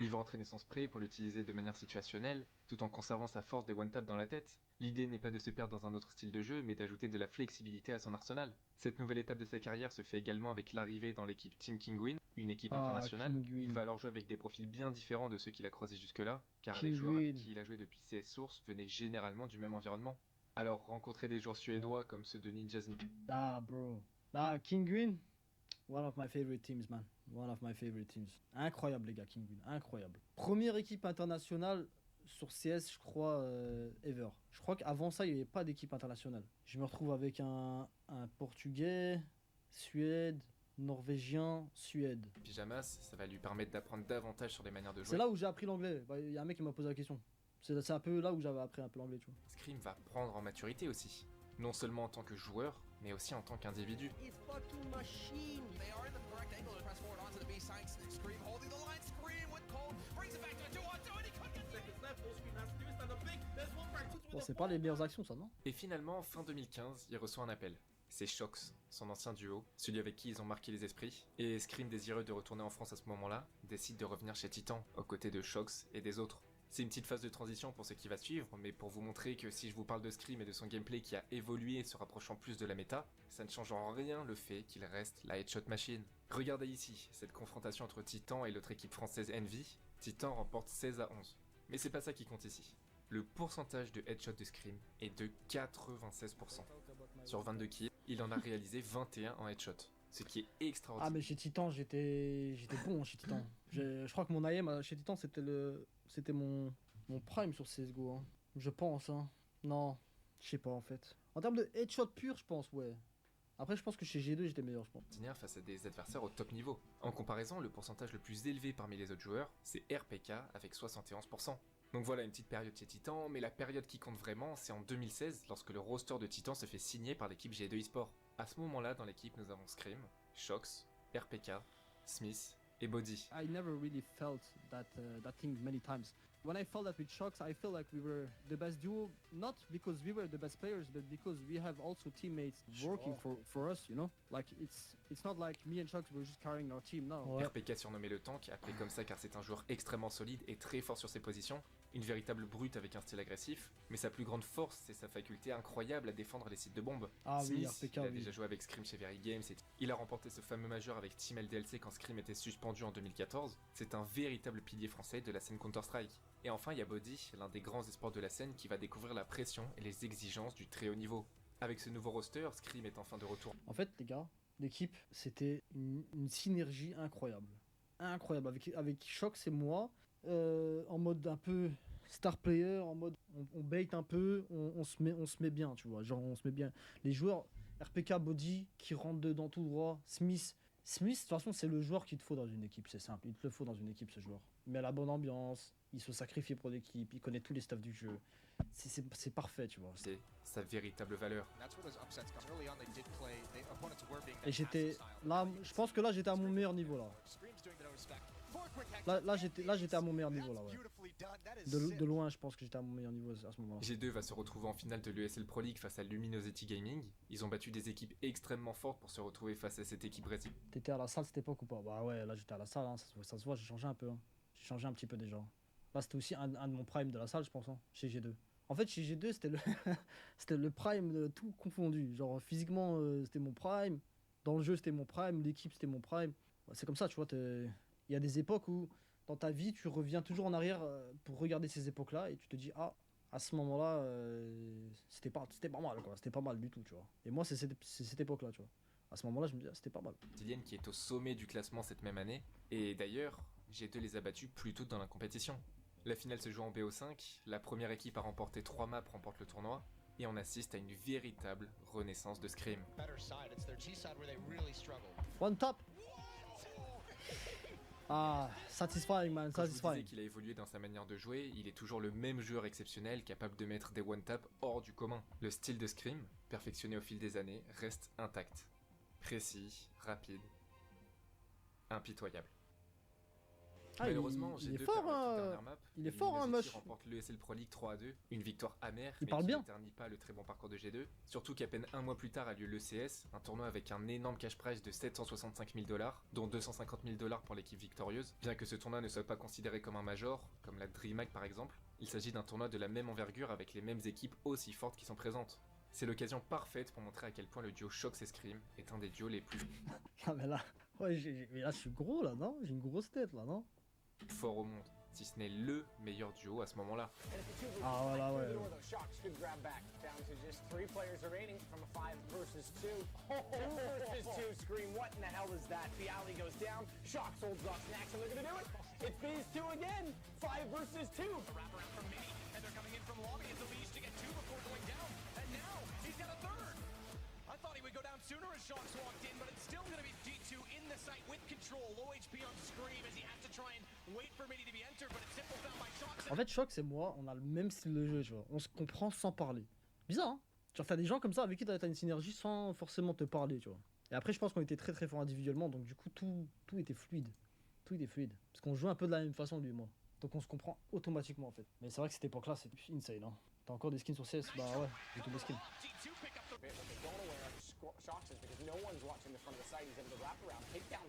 Il va entraîner son spray pour l'utiliser de manière situationnelle, tout en conservant sa force des one-tap dans la tête. L'idée n'est pas de se perdre dans un autre style de jeu, mais d'ajouter de la flexibilité à son arsenal. Cette nouvelle étape de sa carrière se fait également avec l'arrivée dans l'équipe Team Kinguin, une équipe internationale. Il va alors jouer avec des profils bien différents de ceux qu'il a croisés jusque-là, car les joueurs avec qui il a joué depuis CS Source venaient généralement du même environnement. Alors rencontrer des joueurs suédois comme ceux de Ninjas... Ah bro, Kinguin, one of my favorite teams man, one of my favorite teams. Incroyable les gars, Kinguin, incroyable. Première équipe internationale sur CS je crois ever. Je crois qu'avant ça il n'y avait pas d'équipe internationale. Je me retrouve avec un Portugais, Suède, Norvégien, Suède. Pyjamas, ça va lui permettre d'apprendre davantage sur les manières de jouer. C'est là où j'ai appris l'anglais, il y a un mec qui m'a posé la question. C'est un peu là où j'avais appris un peu l'anglais, tu vois. Scream va prendre en maturité aussi, non seulement en tant que joueur, mais aussi en tant qu'individu. Bon, c'est pas les meilleures actions ça, non? Et finalement, fin 2015, il reçoit un appel. c'est Shox, son ancien duo, celui avec qui ils ont marqué les esprits. Et Scream, désireux de retourner en France à ce moment-là, décide de revenir chez Titan, aux côtés de Shox et des autres. C'est une petite phase de transition pour ce qui va suivre, mais pour vous montrer que si je vous parle de Scream et de son gameplay qui a évolué se rapprochant plus de la méta, ça ne change en rien le fait qu'il reste la Headshot Machine. Regardez ici, cette confrontation entre Titan et l'autre équipe française Envy. Titan remporte 16-11. Mais c'est pas ça qui compte ici. Le pourcentage de headshot de Scream est de 96%. Sur 22 kills, il en a réalisé 21 en headshot, ce qui est extraordinaire. Ah mais chez Titan, j'étais bon chez Titan. Je crois que mon AM chez Titan, c'était mon prime sur CSGO. Hein. Je pense. Hein. Non, je sais pas en fait. En termes de headshot pur, je pense, ouais. Après, je pense que chez G2, j'étais meilleur, je pense. Face à des adversaires au top niveau. En comparaison, le pourcentage le plus élevé parmi les autres joueurs, c'est RPK avec 71%. Donc voilà une petite période chez Titan, mais la période qui compte vraiment, c'est en 2016, lorsque le roster de Titan se fait signer par l'équipe G2 eSport. À ce moment-là, dans l'équipe, nous avons Scream, Shox, RPK, Smith et Body. I never really felt that thing many times. When I felt that with Shox, I felt like we were the best duo, not because we were the best players, but because we have also teammates working for us, you know? Like, it's not like me and Shox were just carrying our team, no. Ouais. RPK surnommé le tank, appelé comme ça car c'est un joueur extrêmement solide et très fort sur ses positions, une véritable brute avec un style agressif, mais sa plus grande force, c'est sa faculté incroyable à défendre les sites de bombes. Ah Smith, oui, RPK, il a déjà joué avec Scream chez Very Games, et il a remporté ce fameux major avec Team LDLC quand Scream était suspendu en 2014. C'est un véritable pilier français de la scène Counter-Strike. Et enfin, il y a Body, l'un des grands espoirs de la scène qui va découvrir la pression et les exigences du très haut niveau. Avec ce nouveau roster, Scream est enfin de retour. En fait, les gars, l'équipe, c'était une synergie incroyable. Incroyable. Avec Shox et moi, en mode un peu star player, en mode on bait un peu, on se met bien, tu vois. Genre, on se met bien. Les joueurs, RPK, Body, qui rentrent dedans tout droit, Smith, de toute façon, c'est le joueur qu'il te faut dans une équipe, c'est simple. Il te le faut dans une équipe, ce joueur. Il met la bonne ambiance, il se sacrifie pour l'équipe, il connaît tous les staffs du jeu. C'est parfait, tu vois. C'est sa véritable valeur. Et j'étais là, je pense que là, j'étais à mon meilleur niveau, là. Là, j'étais à mon meilleur niveau, là, ouais. De loin, je pense que j'étais à mon meilleur niveau à ce moment-là. G2 va se retrouver en finale de l'ESL Pro League face à Luminosity Gaming. Ils ont battu des équipes extrêmement fortes pour se retrouver face à cette équipe brésilienne. T'étais à la salle cette époque ou pas? Bah ouais, là j'étais à la salle, hein. Ça se voit, j'ai changé un peu. Hein. J'ai changé un petit peu déjà. Là, c'était aussi un de mon prime de la salle, je pense, hein, chez G2. En fait, chez G2, c'était le prime de tout confondu. Genre, physiquement, c'était mon prime. Dans le jeu, c'était mon prime. L'équipe, c'était mon prime. Bah, c'est comme ça, tu vois. Il y a des époques où, dans ta vie, tu reviens toujours en arrière pour regarder ces époques-là et tu te dis, ah, à ce moment-là, c'était pas mal, quoi. C'était pas mal du tout, tu vois. Et moi, c'est cette époque-là, tu vois. À ce moment-là, je me dis, ah, c'était pas mal. Brésilienne qui est au sommet du classement cette même année. Et d'ailleurs, G2 les a battus plus tôt dans la compétition. La finale se joue en BO5, la première équipe à remporter 3 maps remporte le tournoi, et on assiste à une véritable renaissance de Scream. One top. Ah, satisfying, man, satisfying. Quand je vous disais qu'il a évolué dans sa manière de jouer, il est toujours le même joueur exceptionnel capable de mettre des one-tap hors du commun. Le style de Scream, perfectionné au fil des années, reste intact. Précis, rapide, impitoyable. Ah, malheureusement, il est fort, il est fort, hein, Moche. Remporte l'ESL Pro League 3-2, une victoire amère, il parle qui bien. n'éternise pas le très bon parcours de G2. Surtout qu'à peine un mois plus tard a lieu l'ECS, un tournoi avec un énorme cash prize de 765 000 $, dont 250 000 $ pour l'équipe victorieuse. Bien que ce tournoi ne soit pas considéré comme un major, comme la DreamHack par exemple, il s'agit d'un tournoi de la même envergure avec les mêmes équipes aussi fortes qui sont présentes. C'est l'occasion parfaite pour montrer à quel point le duo Shox et Scream est un des duos les plus... Ah mais là, ouais, mais là je suis gros là, non? J'ai une grosse tête là, non? Fort au monde, si ce n'est le meilleur duo à ce moment-là. Ah voilà, ouais. Sooner as Shox walked in, but it's still going to be D2 in the site with control. Low HP on Scream as he has to try and wait for Mini to be entered, but it's simple found by Shox. En fait, Shox et moi, on a le même style de jeu, tu vois. On se comprend sans parler. Bizarre, hein? Genre, t'as des gens comme ça avec qui t'as une synergie sans forcément te parler, tu vois. Et après, je pense qu'on était très très forts individuellement, donc du coup, tout était fluide. Tout était fluide. Parce qu'on jouait un peu de la même façon, lui et moi. Donc on se comprend automatiquement, en fait. Mais c'est vrai que cette époque-là, c'est insane, hein. T'as encore des skins sur CS? Bah ouais, j'ai tous les skins. Sharks is because no one's watching the front of the site. He's able to wrap around, take down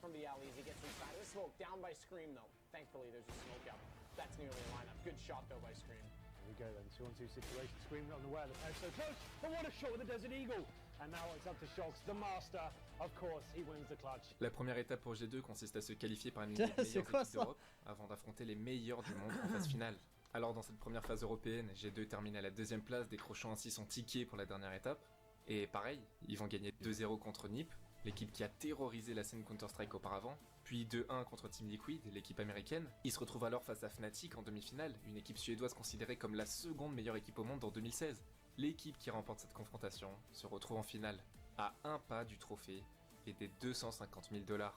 from the alley as he gets inside of the smoke. Down by Scream though. Thankfully there's a smoke out. That's nearly a lineup. Good shot though by Scream. Here we go then, 2-on-2 situation. Scream not aware the post so close, but what a shot with the Desert Eagle. And now it's up to Shox, the master. Of course, he wins the clutch. La première étape pour G2 consiste à se qualifier parmi les meilleures équipes d'Europe avant d'affronter les meilleurs du monde en phase finale. Alors dans cette première phase européenne, G2 termine à la deuxième place, décrochant ainsi son ticket pour la dernière étape. Et pareil, ils vont gagner 2-0 contre NiP, l'équipe qui a terrorisé la scène Counter-Strike auparavant, puis 2-1 contre Team Liquid, l'équipe américaine. Ils se retrouvent alors face à Fnatic en demi-finale, une équipe suédoise considérée comme la seconde meilleure équipe au monde en 2016. L'équipe qui remporte cette confrontation se retrouve en finale, à un pas du trophée et des 250 000 $.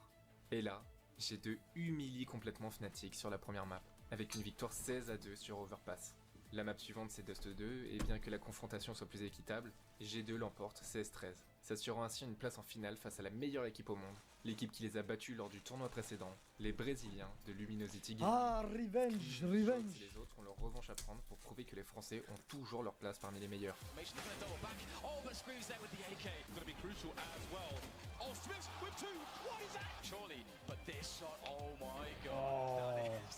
Et là, G2 humilie complètement Fnatic sur la première map, avec une victoire 16-2 sur Overpass. La map suivante c'est Dust 2, et bien que la confrontation soit plus équitable, G2 l'emporte 16-13, s'assurant ainsi une place en finale face à la meilleure équipe au monde, l'équipe qui les a battus lors du tournoi précédent, les Brésiliens de Luminosity Gaming. Ah, revenge, revenge. Les autres ont leur revanche à prendre pour prouver que les Français ont toujours leur place parmi les meilleurs. Oh,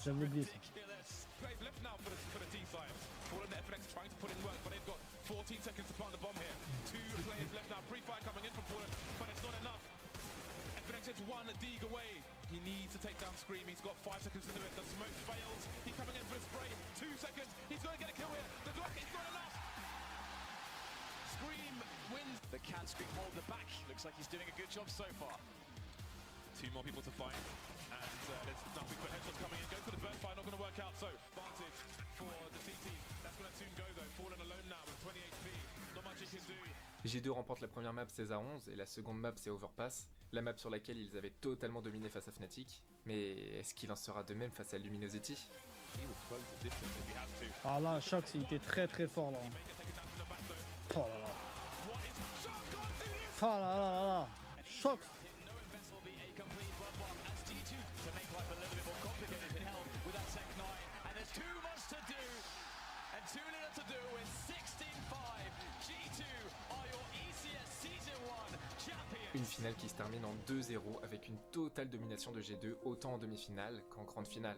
j'aime oublié ça. It's one dig away. He needs to take down Scream. He's got 5 seconds to do it. The smoke fails. He's coming in for a spray. 2 seconds. He's going to get a kill here. The Glock is not enough. Scream wins. But can Scream hold the back? Looks like he's doing a good job so far. 2 more people to find. And there's nothing but headshots coming in. Go for the burst fire. Not going to work out. So, advantage for the TT. That's going to soon go though. Fallen alone now with 20 HP. Not much he can do. G2 remporte la première map 16-11 et la seconde map c'est Overpass, la map sur laquelle ils avaient totalement dominé face à Fnatic. Mais est-ce qu'il en sera de même face à Luminosity? Ah là, Shox il était très très fort là. Oh là là. Oh là là là là. Shox. Une finale qui se termine en 2-0 avec une totale domination de G2 autant en demi-finale qu'en grande finale.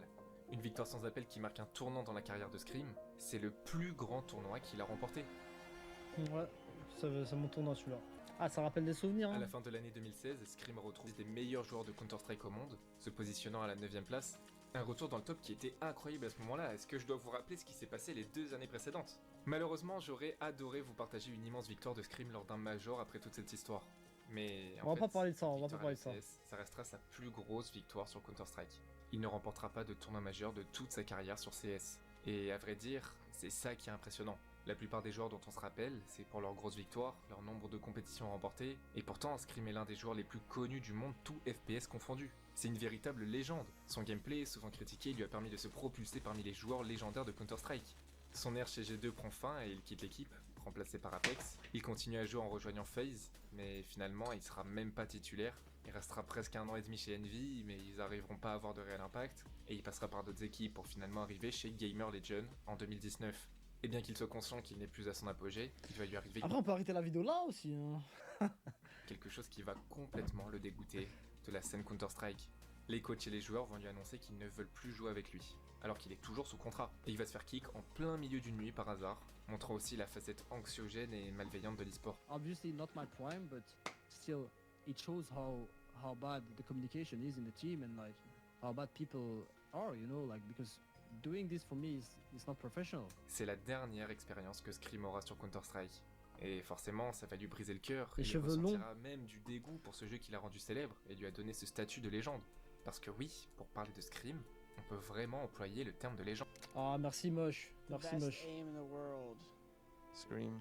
Une victoire sans appel qui marque un tournant dans la carrière de Scream, c'est le plus grand tournoi qu'il a remporté. Ouais, ça mon tournoi celui-là. Ah, ça rappelle des souvenirs hein. À la fin de l'année 2016, Scream retrouve des meilleurs joueurs de Counter-Strike au monde, se positionnant à la 9ème place. Un retour dans le top qui était incroyable à ce moment-là. Est-ce que je dois vous rappeler ce qui s'est passé les 2 années précédentes? Malheureusement, j'aurais adoré vous partager une immense victoire de Scream lors d'un major après toute cette histoire. Mais on va pas parler de ça, on va pas parler de ça. Ça restera sa plus grosse victoire sur Counter-Strike. Il ne remportera pas de tournoi majeur de toute sa carrière sur CS. Et à vrai dire, c'est ça qui est impressionnant. La plupart des joueurs dont on se rappelle, c'est pour leurs grosses victoires, leur nombre de compétitions remportées, et pourtant Scream est l'un des joueurs les plus connus du monde, tout FPS confondu. C'est une véritable légende. Son gameplay, souvent critiqué, lui a permis de se propulser parmi les joueurs légendaires de Counter-Strike. Son ère chez G2 prend fin et il quitte l'équipe, remplacé par Apex. Il continue à jouer en rejoignant FaZe, mais finalement il sera même pas titulaire. Il restera presque 1 an et demi chez Envy, mais ils arriveront pas à avoir de réel impact, et il passera par d'autres équipes pour finalement arriver chez Gamer Legion en 2019. Et bien qu'il soit conscient qu'il n'est plus à son apogée, il va lui arriver... Après on peut arrêter la vidéo là aussi hein. Quelque chose qui va complètement le dégoûter de la scène Counter-Strike. Les coachs et les joueurs vont lui annoncer qu'ils ne veulent plus jouer avec lui, alors qu'il est toujours sous contrat. Et il va se faire kick en plein milieu d'une nuit par hasard, montrant aussi la facette anxiogène et malveillante de l'e-sport. Obviously not my prime, but still it shows how bad the communication is in the team and like how bad people are, you know, like because doing this for me is not professional. C'est la dernière expérience que Scream aura sur Counter-Strike. Et forcément, ça va lui briser le cœur. Les cheveux il longs. ressentira même du dégoût pour ce jeu qui l'a rendu célèbre et lui a donné ce statut de légende. Parce que oui, pour parler de Scream, on peut vraiment employer le terme de légende. Ah, merci moche. Merci moche. Scream.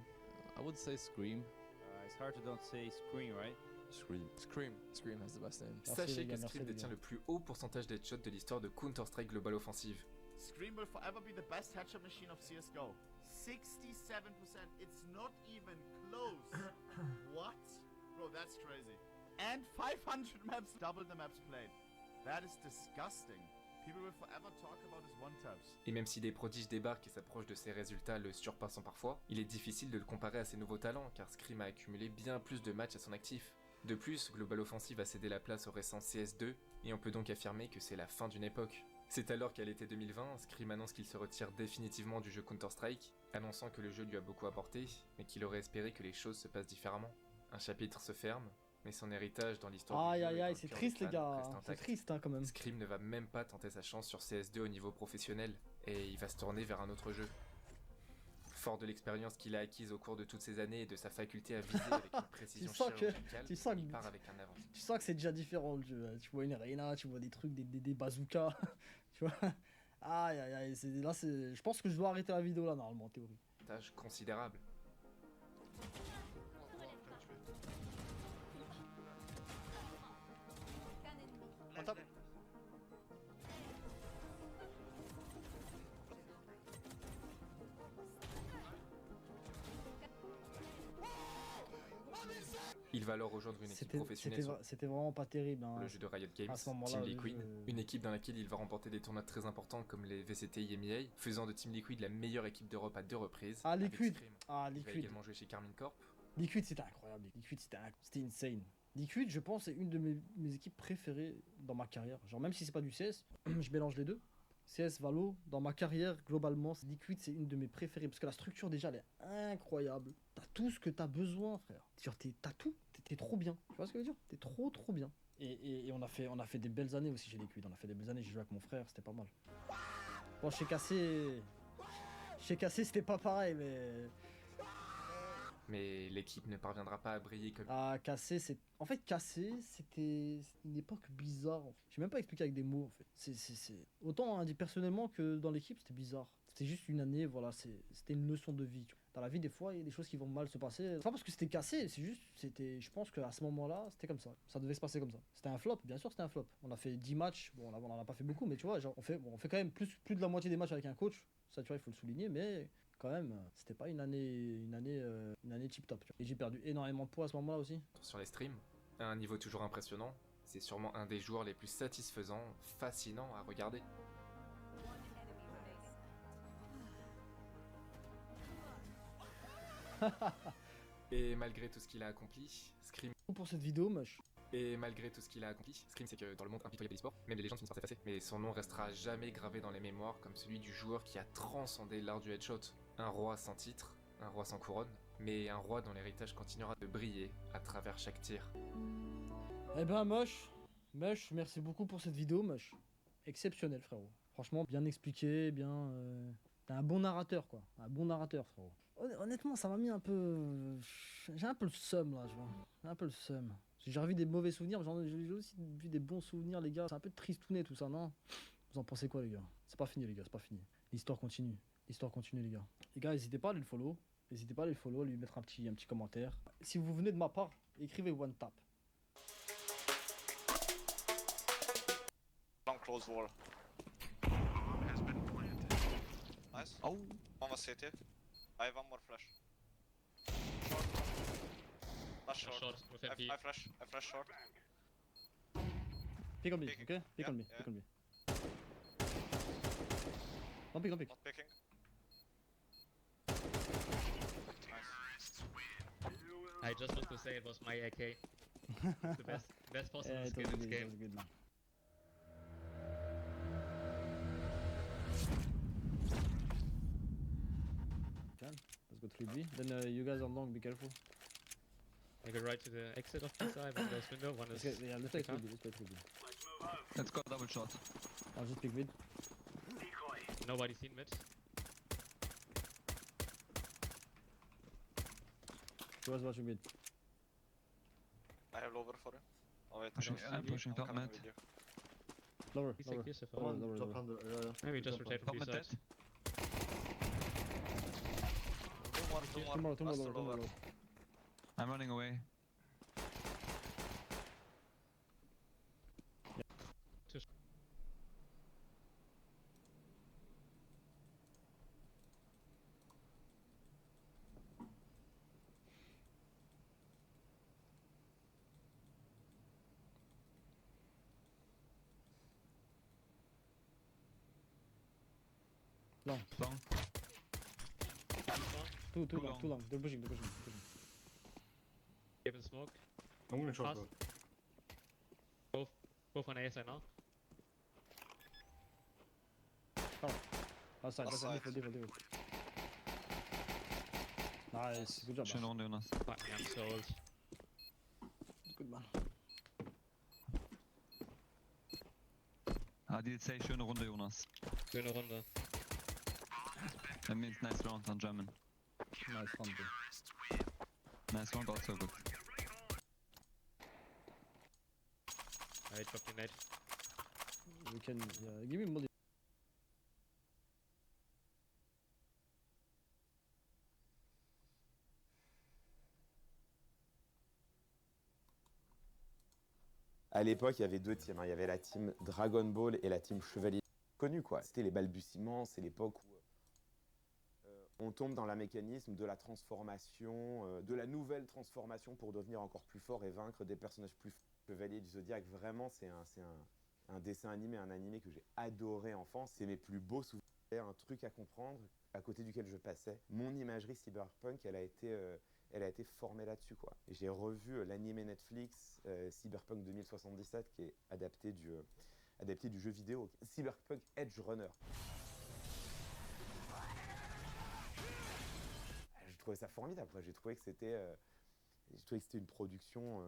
I would say Scream. It's hard to don't say Scream, right? Scream. Scream has the best aim. Sachez que Scream détient le plus haut pourcentage d'headshots de l'histoire de Counter-Strike Global Offensive. Scream will forever be the best headshot machine of CSGO. 67%, it's not even close. What? Bro, that's crazy. And 500 maps, double the maps played. That is disgusting. People will forever talk about his one-taps. Et même si des prodiges débarquent et s'approchent de ses résultats le surpassant parfois, il est difficile de le comparer à ses nouveaux talents car Scream a accumulé bien plus de matchs à son actif. De plus, Global Offensive a cédé la place au récent CS2 et on peut donc affirmer que c'est la fin d'une époque. C'est alors qu'à l'été 2020, Scream annonce qu'il se retire définitivement du jeu Counter-Strike, annonçant que le jeu lui a beaucoup apporté, mais qu'il aurait espéré que les choses se passent différemment. Un chapitre se ferme, mais son héritage dans l'histoire du jeu et dans le c'est cœur triste des les fans gars, reste c'est intact. triste quand même. Scream ne va même pas tenter sa chance sur CS2 au niveau professionnel, et il va se tourner vers un autre jeu. Fort de l'expérience qu'il a acquise au cours de toutes ces années et de sa faculté à viser avec une précision chirurgicale, il part avec un avance. Tu sens que c'est déjà différent le jeu. Tu vois une arena, tu vois des trucs, des bazookas, tu vois. Aïe, je pense que je dois arrêter la vidéo là normalement en théorie. Tâche considérable. On tape. Il va alors rejoindre une équipe professionnelle. C'était vraiment pas terrible. Le jeu de Riot Games, à ce moment-là, Team Liquid, une équipe dans laquelle il va remporter des tournois très importants comme les VCT EMEA, faisant de Team Liquid la meilleure équipe d'Europe à 2 reprises. Liquid. Il va également jouer chez Carmine Corp. Liquid, c'était incroyable. Liquid, c'était insane. Liquid, je pense, c'est une de mes équipes préférées dans ma carrière. Genre, même si c'est pas du CS, je mélange les deux. CS, Valo, dans ma carrière, globalement, Liquid, c'est une de mes préférées. Parce que la structure, déjà, elle est incroyable. T'as tout ce que t'as besoin, frère. Genre, t'as tout. T'es trop bien. Tu vois ce que je veux dire? T'es trop bien. Et on a fait des belles années aussi chez Liquid. On a fait des belles années. J'ai joué avec mon frère, c'était pas mal. Bon, chez Cassé, c'était pas pareil, mais l'équipe ne parviendra pas à briller comme... Cassé, c'était une époque bizarre. Je sais même pas expliquer avec des mots, en fait. Autant dit personnellement que dans l'équipe, c'était bizarre. C'était juste une année, voilà, c'était une leçon de vie. Dans la vie, des fois, il y a des choses qui vont mal se passer. C'est pas parce que c'était cassé, je pense qu'à ce moment-là, c'était comme ça. Ça devait se passer comme ça. C'était un flop, bien sûr, c'était un flop. On a fait 10 matchs, bon, on en a pas fait beaucoup, mais tu vois, genre, on fait quand même plus de la moitié des matchs avec un coach. Ça, tu vois, il faut le souligner, mais... quand même, c'était pas une année tip top. Et j'ai perdu énormément de poids à ce moment-là aussi. Sur les streams, à un niveau toujours impressionnant, c'est sûrement un des joueurs les plus satisfaisants, fascinants à regarder. Et malgré tout ce qu'il a accompli, Scream... Pour cette vidéo, moche. Et malgré tout ce qu'il a accompli, Scream, c'est que dans le monde impitoyable des sports, même les légendes finissent par s'effacer. Mais son nom restera jamais gravé dans les mémoires comme celui du joueur qui a transcendé l'art du headshot. Un roi sans titre, un roi sans couronne, mais un roi dont l'héritage continuera de briller à travers chaque tir. Eh ben Moche, merci beaucoup pour cette vidéo, Moche. Exceptionnel, frérot. Franchement, bien expliqué, bien... T'es un bon narrateur, quoi. Un bon narrateur, frérot. Honnêtement, ça m'a mis un peu... J'ai un peu le seum, là, je vois. J'ai un peu le seum. J'ai revu des mauvais souvenirs, mais j'ai aussi vu des bons souvenirs, les gars. C'est un peu tristounet, tout ça, non? Vous en pensez quoi, les gars? C'est pas fini, les gars, c'est pas fini. L'histoire continue. L'histoire continue, les gars. Les gars, n'hésitez pas à aller le follow. N'hésitez pas à aller le follow, à lui mettre un petit commentaire. Si vous venez de ma part, écrivez one tap. Long close wall. Nice. Oh. One was CT. I have one more flash. Flash short. I flash short. Pick on me, okay? Pick on me. Don't pick. Not picking. I just want to say it was my AK. The best possible skin in this game. Good, man. Let's go 3B. Then you guys are long, be careful. I go right to the exit of the side, one goes window, one is... Let's play 3B, Let's go double shot. I'll just pick mid. Nobody seen mid. Who was watching mid? I have lower for him. Oh wait, I'm pushing top mid. Lower. Maybe just rotate from B side. Two more lower. I'm running away. Long. Long. Too long. They're pushing. Give him smoke. I'm gonna short Pass. Both on AS right now. Outside. Different. Nice. Good job. Känner hon Jonas? Fuck, I'm so old. Good man. Die say schöne Runde, Jonas. Schöne Runde. That means nice round on German. Nice round. Nice round, also good. I dropped the net. We can give me molly. À l'époque, il y avait deux teams. Il y avait la team Dragon Ball et la team Chevalier. Connu quoi. C'était les balbutiements, c'est l'époque où on tombe dans le mécanisme de la transformation, de la nouvelle transformation pour devenir encore plus fort et vaincre des personnages plus forts. Chevalier du Zodiac, vraiment, c'est un dessin animé, un animé que j'ai adoré enfant. C'est mes plus beaux souvenirs. Un truc à comprendre, à côté duquel je passais. Mon imagerie cyberpunk, elle a été formée là-dessus, quoi. Et j'ai revu l'animé Netflix Cyberpunk 2077 qui est adapté du jeu vidéo Cyberpunk Edge Runner. J'ai trouvé ça formidable, quoi. J'ai trouvé que c'était une production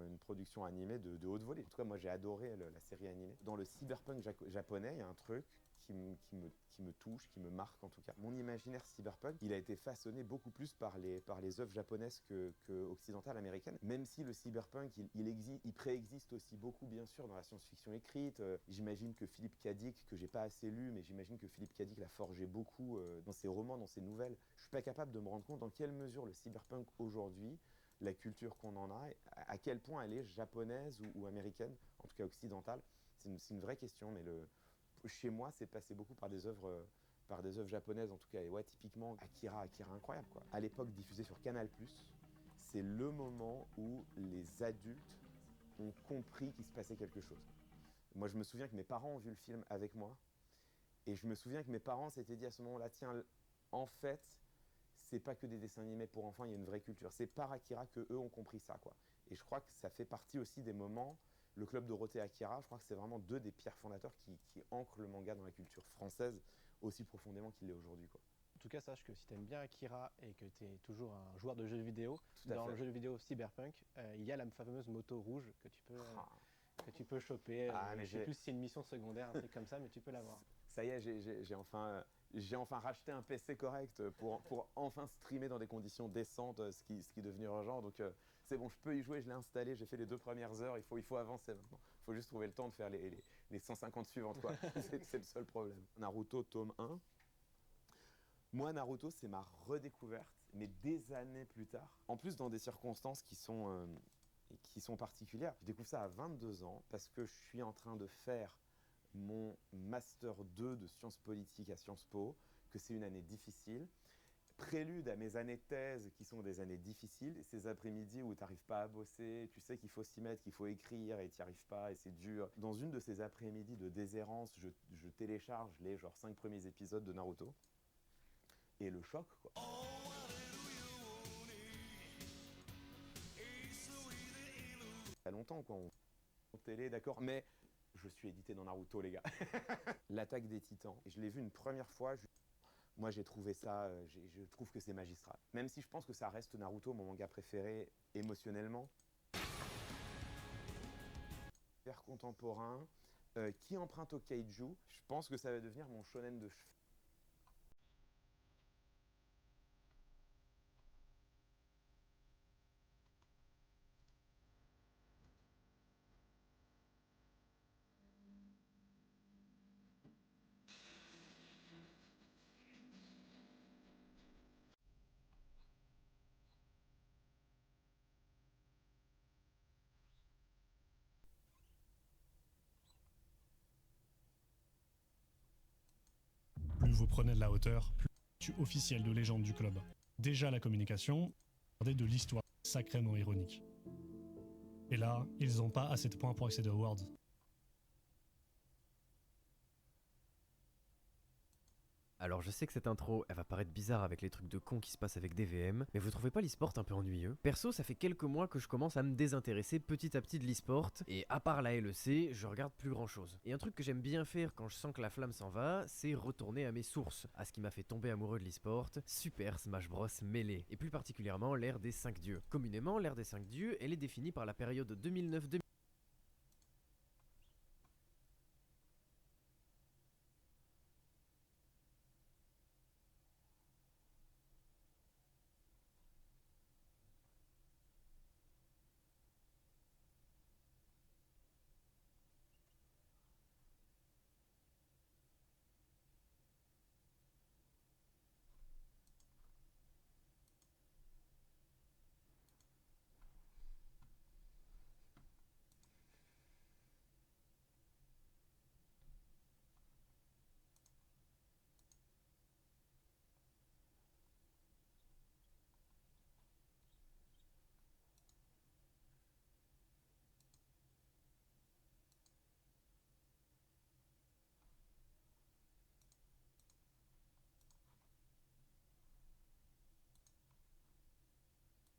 animée de haute volée. En tout cas, moi j'ai adoré la série animée. Dans le cyberpunk japonais, il y a un truc qui me touche, qui me marque en tout cas. Mon imaginaire cyberpunk, il a été façonné beaucoup plus par les œuvres japonaises que occidentales américaines. Même si le cyberpunk, il préexiste aussi beaucoup bien sûr dans la science-fiction écrite. J'imagine que Philippe K. Dick, que j'ai pas assez lu, mais j'imagine que Philippe K. Dick l'a forgé beaucoup dans ses romans, dans ses nouvelles. Je suis pas capable de me rendre compte dans quelle mesure le cyberpunk aujourd'hui, la culture qu'on en a, à quel point elle est japonaise ou américaine, en tout cas occidentale. C'est une vraie question, mais chez moi, c'est passé beaucoup par des œuvres japonaises en tout cas. Et ouais, typiquement Akira incroyable quoi. À l'époque diffusé sur Canal+, c'est le moment où les adultes ont compris qu'il se passait quelque chose. Moi, je me souviens que mes parents ont vu le film avec moi, et je me souviens que mes parents s'étaient dit à ce moment-là, tiens, en fait, c'est pas que des dessins animés pour enfants, il y a une vraie culture. C'est par Akira que eux ont compris ça, quoi. Et je crois que ça fait partie aussi des moments. Le Club Dorothée Akira, je crois que c'est vraiment deux des pierres fondateurs qui ancrent le manga dans la culture française aussi profondément qu'il l'est aujourd'hui, quoi. En tout cas, sache que si tu aimes bien Akira et que tu es toujours un joueur de jeux vidéo, dans le jeu vidéo Cyberpunk, il y a la fameuse moto rouge que tu peux choper. Je sais plus si c'est une mission secondaire, un truc comme ça, mais tu peux l'avoir. Ça y est, j'ai enfin racheté un PC correct pour enfin streamer dans des conditions décentes, ce qui est devenu urgent. Donc c'est bon, je peux y jouer, je l'ai installé, j'ai fait les 2 premières heures, il faut avancer maintenant. Il faut juste trouver le temps de faire les 150 suivantes, quoi. C'est le seul problème. Naruto tome 1. Moi, Naruto, c'est ma redécouverte, mais des années plus tard. En plus, dans des circonstances qui sont particulières. Je découvre ça à 22 ans parce que je suis en train de faire mon Master 2 de sciences politiques à Sciences Po, que c'est une année difficile. Prélude à mes années de thèse qui sont des années difficiles, ces après-midi où tu n'arrives pas à bosser, tu sais qu'il faut s'y mettre, qu'il faut écrire et tu n'y arrives pas et c'est dur. Dans une de ces après-midi de déshérence, je télécharge les 5 premiers épisodes de Naruto et le choc, quoi. Il y a longtemps, quoi, on télé, d'accord, mais je suis édité dans Naruto, les gars. L'attaque des titans. Et je l'ai vu une première fois. Moi, j'ai trouvé ça, je trouve que c'est magistral. Même si je pense que ça reste Naruto, mon manga préféré émotionnellement. Vers contemporain, qui emprunte au kaiju, je pense que ça va devenir mon shonen de cheveux. Plus vous prenez de la hauteur, plus tu officiel de légende du club. Déjà la communication, de l'histoire sacrément ironique. Et là, ils n'ont pas assez de points pour accéder aux Worlds. Alors je sais que cette intro, elle va paraître bizarre avec les trucs de con qui se passent avec DVM, mais vous trouvez pas l'e-sport un peu ennuyeux? Perso, ça fait quelques mois que je commence à me désintéresser petit à petit de l'e-sport, et à part la LEC, je regarde plus grand chose. Et un truc que j'aime bien faire quand je sens que la flamme s'en va, c'est retourner à mes sources, à ce qui m'a fait tomber amoureux de l'e-sport, Super Smash Bros Melee, et plus particulièrement l'ère des 5 dieux. Communément, l'ère des 5 dieux, elle est définie par la période 2009-2010